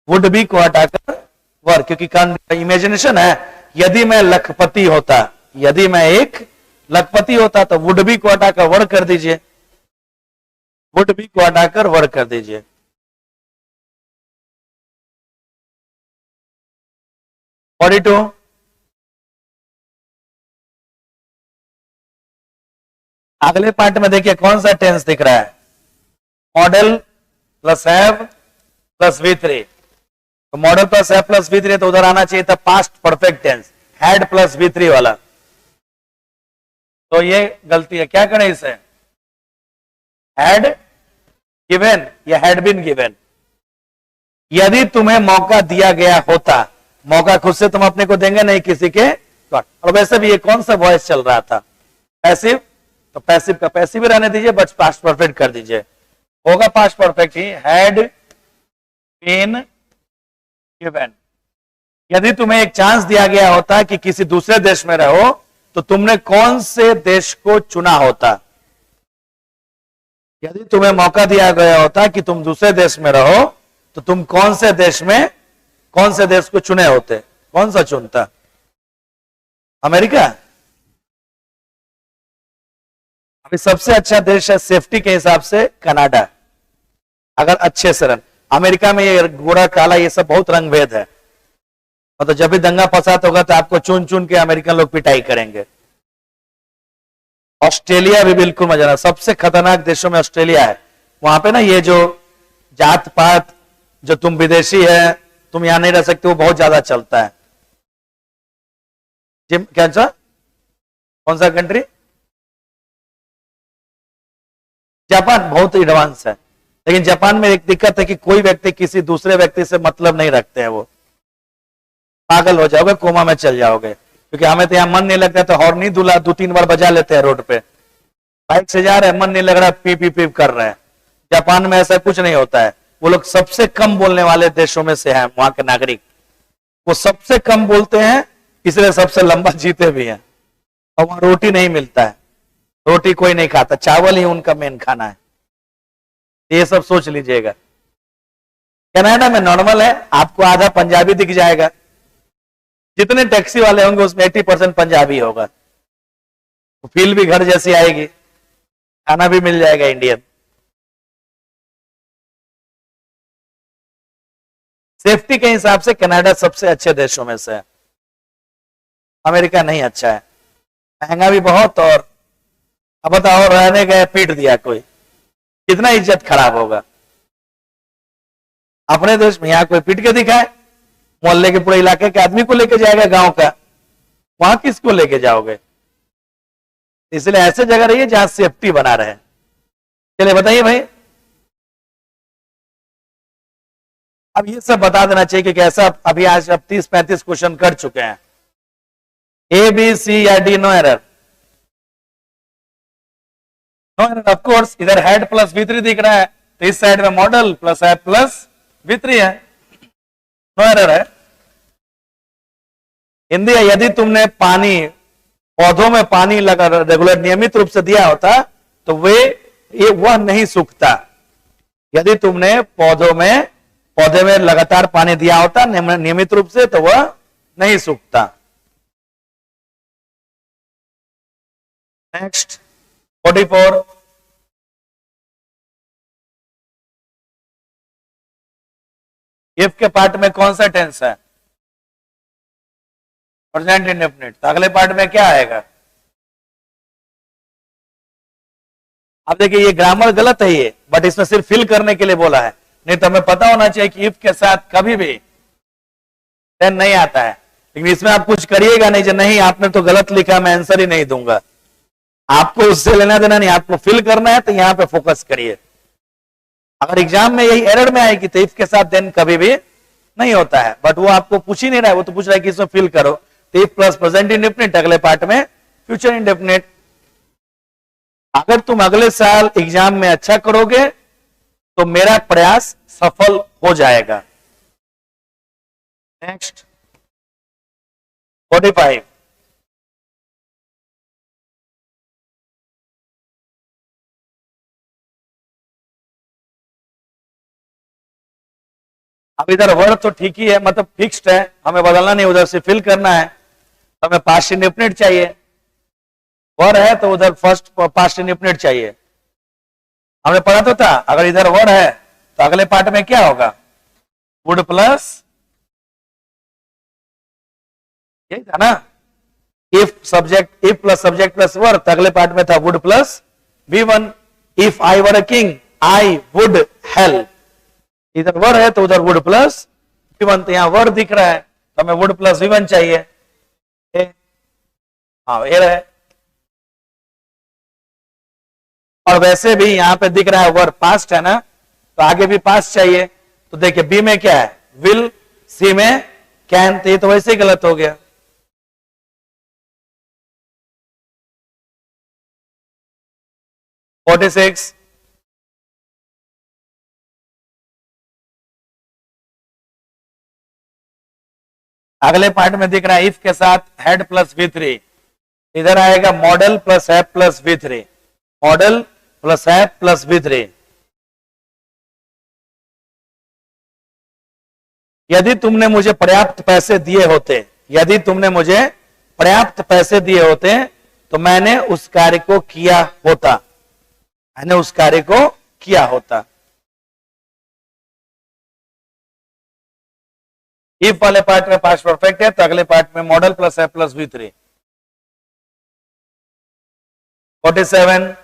वुड भी को हटाकर वर, क्योंकि इमेजिनेशन है। यदि मैं लखपति होता, यदि मैं एक लखपति होता, तो वुड भी को हटाकर वर कर दीजिए, वुड भी को हटाकर वर कर दीजिए। और 42। अगले पार्ट में देखिए कौन सा टेंस दिख रहा है, model plus have plus V3। तो model plus have plus V3, तो उधर आना चाहिए था past perfect tense, had plus V3 वाला। तो ये गलती है, क्या करें इसे? हैड गिवन या हैड बीन गिवन। यदि तुम्हें मौका दिया गया होता, मौका खुद से तुम अपने को देंगे नहीं, किसी के। और वैसे भी ये कौन सा वॉइस चल रहा था, पैसिव, तो पैसिव का पैसिव रहने दीजिए, बस पास्ट परफेक्ट कर दीजिए, होगा पास्ट परफेक्ट ही, हैड बीन गिवन। यदि तुम्हें एक चांस दिया गया होता कि किसी दूसरे देश में रहो, तो तुमने कौन से देश को चुना होता? यदि तुम्हें मौका दिया गया होता कि तुम दूसरे देश में रहो, तो तुम कौन से देश में, कौन से देश को चुने होते? कौन सा चुनता? अमेरिका? अभी सबसे अच्छा देश है सेफ्टी के हिसाब से कनाडा, अगर अच्छे से रन। अमेरिका में ये गोरा काला ये सब बहुत रंग भेद है, मतलब जब भी दंगा फसाद होगा तो आपको चुन चुन के अमेरिकन लोग पिटाई करेंगे। ऑस्ट्रेलिया भी बिल्कुल मजा ना, सबसे खतरनाक देशों में ऑस्ट्रेलिया है। वहां पे ना ये जो जात पात, जो तुम विदेशी है, तुम यहां नहीं रह सकते, वो बहुत ज्यादा चलता है। जिम क्या, कौन सा कंट्री? जापान बहुत एडवांस है, लेकिन जापान में एक दिक्कत है कि कोई व्यक्ति किसी दूसरे व्यक्ति से मतलब नहीं रखते हैं, वो पागल हो जाओगे, कोमा में चल जाओगे। क्योंकि हमें तो यहाँ मन नहीं लगता तो हॉर्न नहीं दूल्हा 2-3 बार बजा लेते हैं रोड पे। बाइक से जा रहे हैं, मन नहीं लग रहा, पी पी पी कर रहे हैं। जापान में ऐसा कुछ नहीं होता है। वो लोग सबसे कम बोलने वाले देशों में से हैं, वहां के नागरिक। वो सबसे कम बोलते हैं, इसलिए सबसे लंबा जीते भी हैं। और वहां रोटी नहीं मिलता है, रोटी कोई नहीं खाता, चावल ही उनका मेन खाना है। ये सब सोच लीजिएगा। कनाडा में नॉर्मल है, आपको आधा पंजाबी दिख जाएगा। जितने टैक्सी वाले होंगे उसमें 80% पंजाबी होगा। तो फील भी घर जैसी आएगी, खाना भी मिल जाएगा इंडियन। सेफ्टी के हिसाब से कनाडा सबसे अच्छे देशों में से है। अमेरिका नहीं अच्छा है, महंगा भी बहुत। और अब बताओ, रहने गए पीट दिया कोई, कितना इज्जत खराब होगा। अपने देश में यहां कोई पीट के दिखाए, मोहल्ले के पूरे इलाके के आदमी को लेके जाएगा, गांव का, वहां किसको लेके जाओगे। इसलिए ऐसे जगह रहिए जहां सेफ्टी बना रहे। चलिए बताइए भाई। अब ये सब बता देना चाहिए कि कैसा। अभी आज अब 30-35 क्वेश्चन कर चुके हैं। ए बी सी या D, no error, no error. Of course इधर हेड प्लस V3 दिख रहा है, तो इस साइड में model plus head plus V3 है, नो एरर है। हिंदी है, यदि तुमने पानी, पौधों में पानी लगा रेगुलर नियमित रूप से दिया होता तो वह नहीं सूखता। यदि तुमने पौधे में लगातार पानी दिया होता नियमित रूप से, तो वह नहीं सूखता। नेक्स्ट 44। इफ के पार्ट में कौन सा टेंस है? Present indefinite. तो अगले पार्ट में क्या आएगा? अब देखिए, ये ग्रामर गलत है ये, बट इसमें सिर्फ फिल करने के लिए बोला है। नहीं तो हमें पता होना चाहिए कि इफ के साथ कभी भी देन नहीं आता है। लेकिन इसमें आप कुछ करिएगा नहीं जो नहीं आपने तो गलत लिखा, मैं आंसर ही नहीं दूंगा। आपको उससे लेना देना नहीं, आपको फिल करना है, तो यहां पे फोकस करिए। अगर एग्जाम में यही एरर में आएगी तो इफ के साथ देन कभी भी नहीं होता है, बट वो आपको पूछ ही नहीं रहा है, वो तो पूछ रहा है कि इसमें फिल करो। तो इफ प्लस प्रेजेंट इंडेफिनिट, अगले पार्ट में फ्यूचर इंडेफिनिट। अगर तुम अगले साल एग्जाम में अच्छा करोगे तो मेरा प्रयास सफल हो जाएगा। नेक्स्ट 45। अब इधर वर्ड तो ठीक ही है, मतलब फिक्स्ड है, हमें बदलना नहीं, उधर से फिल करना है। तो हमें पास्ट इंडेफिनिट चाहिए। वर्ड है तो उधर फर्स्ट पास्ट इंडेफिनिट चाहिए। हमने पढ़ा तो था, अगर इधर वर्ड है तो अगले पार्ट में क्या होगा? वुड प्लस, यही था ना, if plus subject plus word. तो अगले पार्ट में था would plus V1। If I were a king I would help. इधर वर्ड है तो उधर वुड प्लस V1। तो यहां वर्ड दिख रहा है तो हमें वुड प्लस V1 चाहिए। हाँ, ये है। और वैसे भी यहां पे दिख रहा है वर्ड पास्ट है ना, तो आगे भी पास्ट चाहिए। तो देखिए बी में क्या है? विल, सी में कैन। तो ये तो वैसे ही गलत हो गया। Forty six. अगले पार्ट में दिख रहा है इफ के साथ हेड प्लस V3। इधर आएगा model plus have plus V3। Modal plus have plus V3। यदि तुमने मुझे पर्याप्त पैसे दिए होते, यदि तुमने मुझे पर्याप्त पैसे दिए होते तो मैंने उस कार्य को किया होता, मैंने उस कार्य को किया होता। इफ वाले पार्ट में पास्ट परफेक्ट है तो अगले पार्ट में मॉडल प्लस है प्लस V3। 47।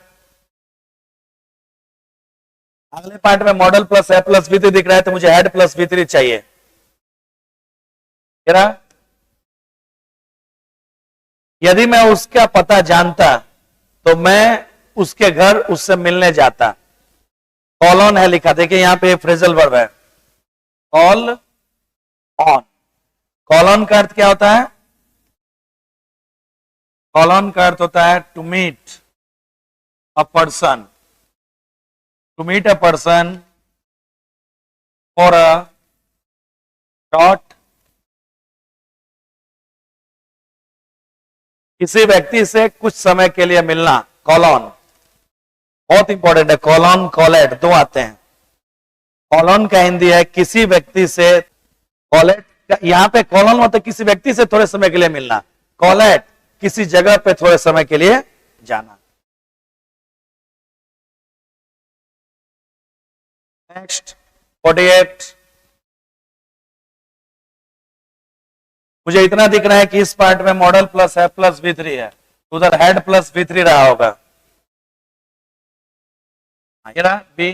अगले पार्ट में मॉडल प्लस है प्लस V3 दिख रहा है तो मुझे हेड प्लस V3 चाहिए। यदि मैं उसका पता जानता तो मैं उसके घर उससे मिलने जाता। कॉल ऑन है लिखा, देखिए यहां पे फ्रेजल वर्ब है, कॉल ऑन। कॉल ऑन का अर्थ क्या होता है? कॉलन का अर्थ होता है to meet a person, to meet a person for a short, किसी व्यक्ति से कुछ समय के लिए मिलना, कॉलन बहुत इंपॉर्टेंट है। कॉलन कॉलेट दो आते हैं। कॉलन का हिंदी है किसी व्यक्ति से, कॉलेट यहां पे कॉलन मतलब किसी व्यक्ति से थोड़े समय के लिए मिलना, कॉलेट किसी जगह पे थोड़े समय के लिए जाना। नेक्स्ट 48, मुझे इतना दिख रहा है कि इस पार्ट में मॉडल प्लस है प्लस V3 है, उधर हेड प्लस V3 रहा होगा। ये रहा बी,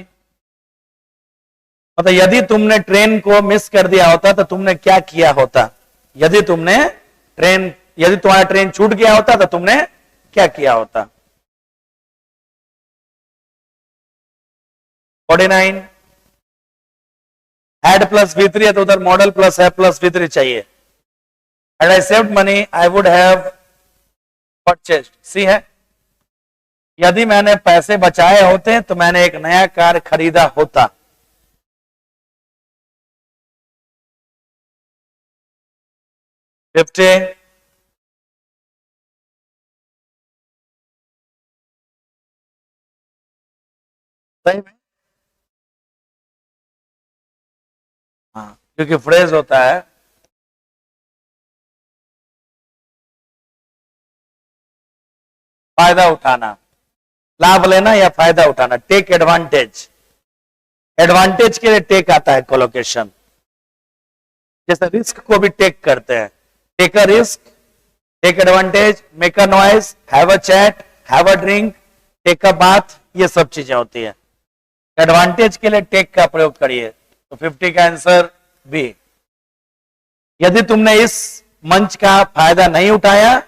मतलब यदि तुमने ट्रेन को मिस कर दिया होता तो तुमने क्या किया होता, यदि तुम्हारा ट्रेन छूट गया होता तो तुमने क्या किया होता। 49, हेड प्लस V3 है तो उधर मॉडल प्लस है प्लस V3 चाहिए। Had I saved money, I would have purchased. सी है, यदि मैंने पैसे बचाए होते तो मैंने एक नया कार खरीदा होता। फिफ्टी, सही में हाँ, क्योंकि फ्रेज होता है फायदा उठाना, लाभ लेना या फायदा उठाना, टेक एडवांटेज। एडवांटेज के लिए टेक आता है कोलोकेशन, जैसे रिस्क को भी टेक करते हैं, take a risk, take advantage, make a noise, have a chat, have a drink, take a bath, ये सब चीजें होती है। एडवांटेज के लिए टेक का प्रयोग करिए, तो 50 का आंसर बी। यदि तुमने इस मंच का फायदा नहीं उठाया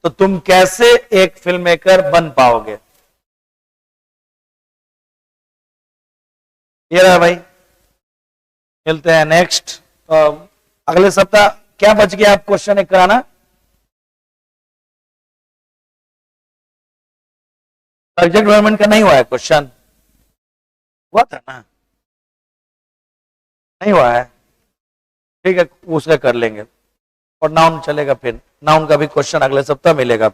तो तुम कैसे एक फिल्म मेकर बन पाओगे। ये रहा भाई, मिलते हैं नेक्स्ट। तो अगले सप्ताह क्या बच गया आप क्वेश्चन एक कराना, सब्जेक्ट डेवलपमेंट का नहीं हुआ है क्वेश्चन, हुआ था ना, नहीं हुआ है, ठीक है उसका कर लेंगे। और नाउन चलेगा, फिर नाउन का भी क्वेश्चन अगले सप्ताह मिलेगा।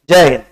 जय हिंद।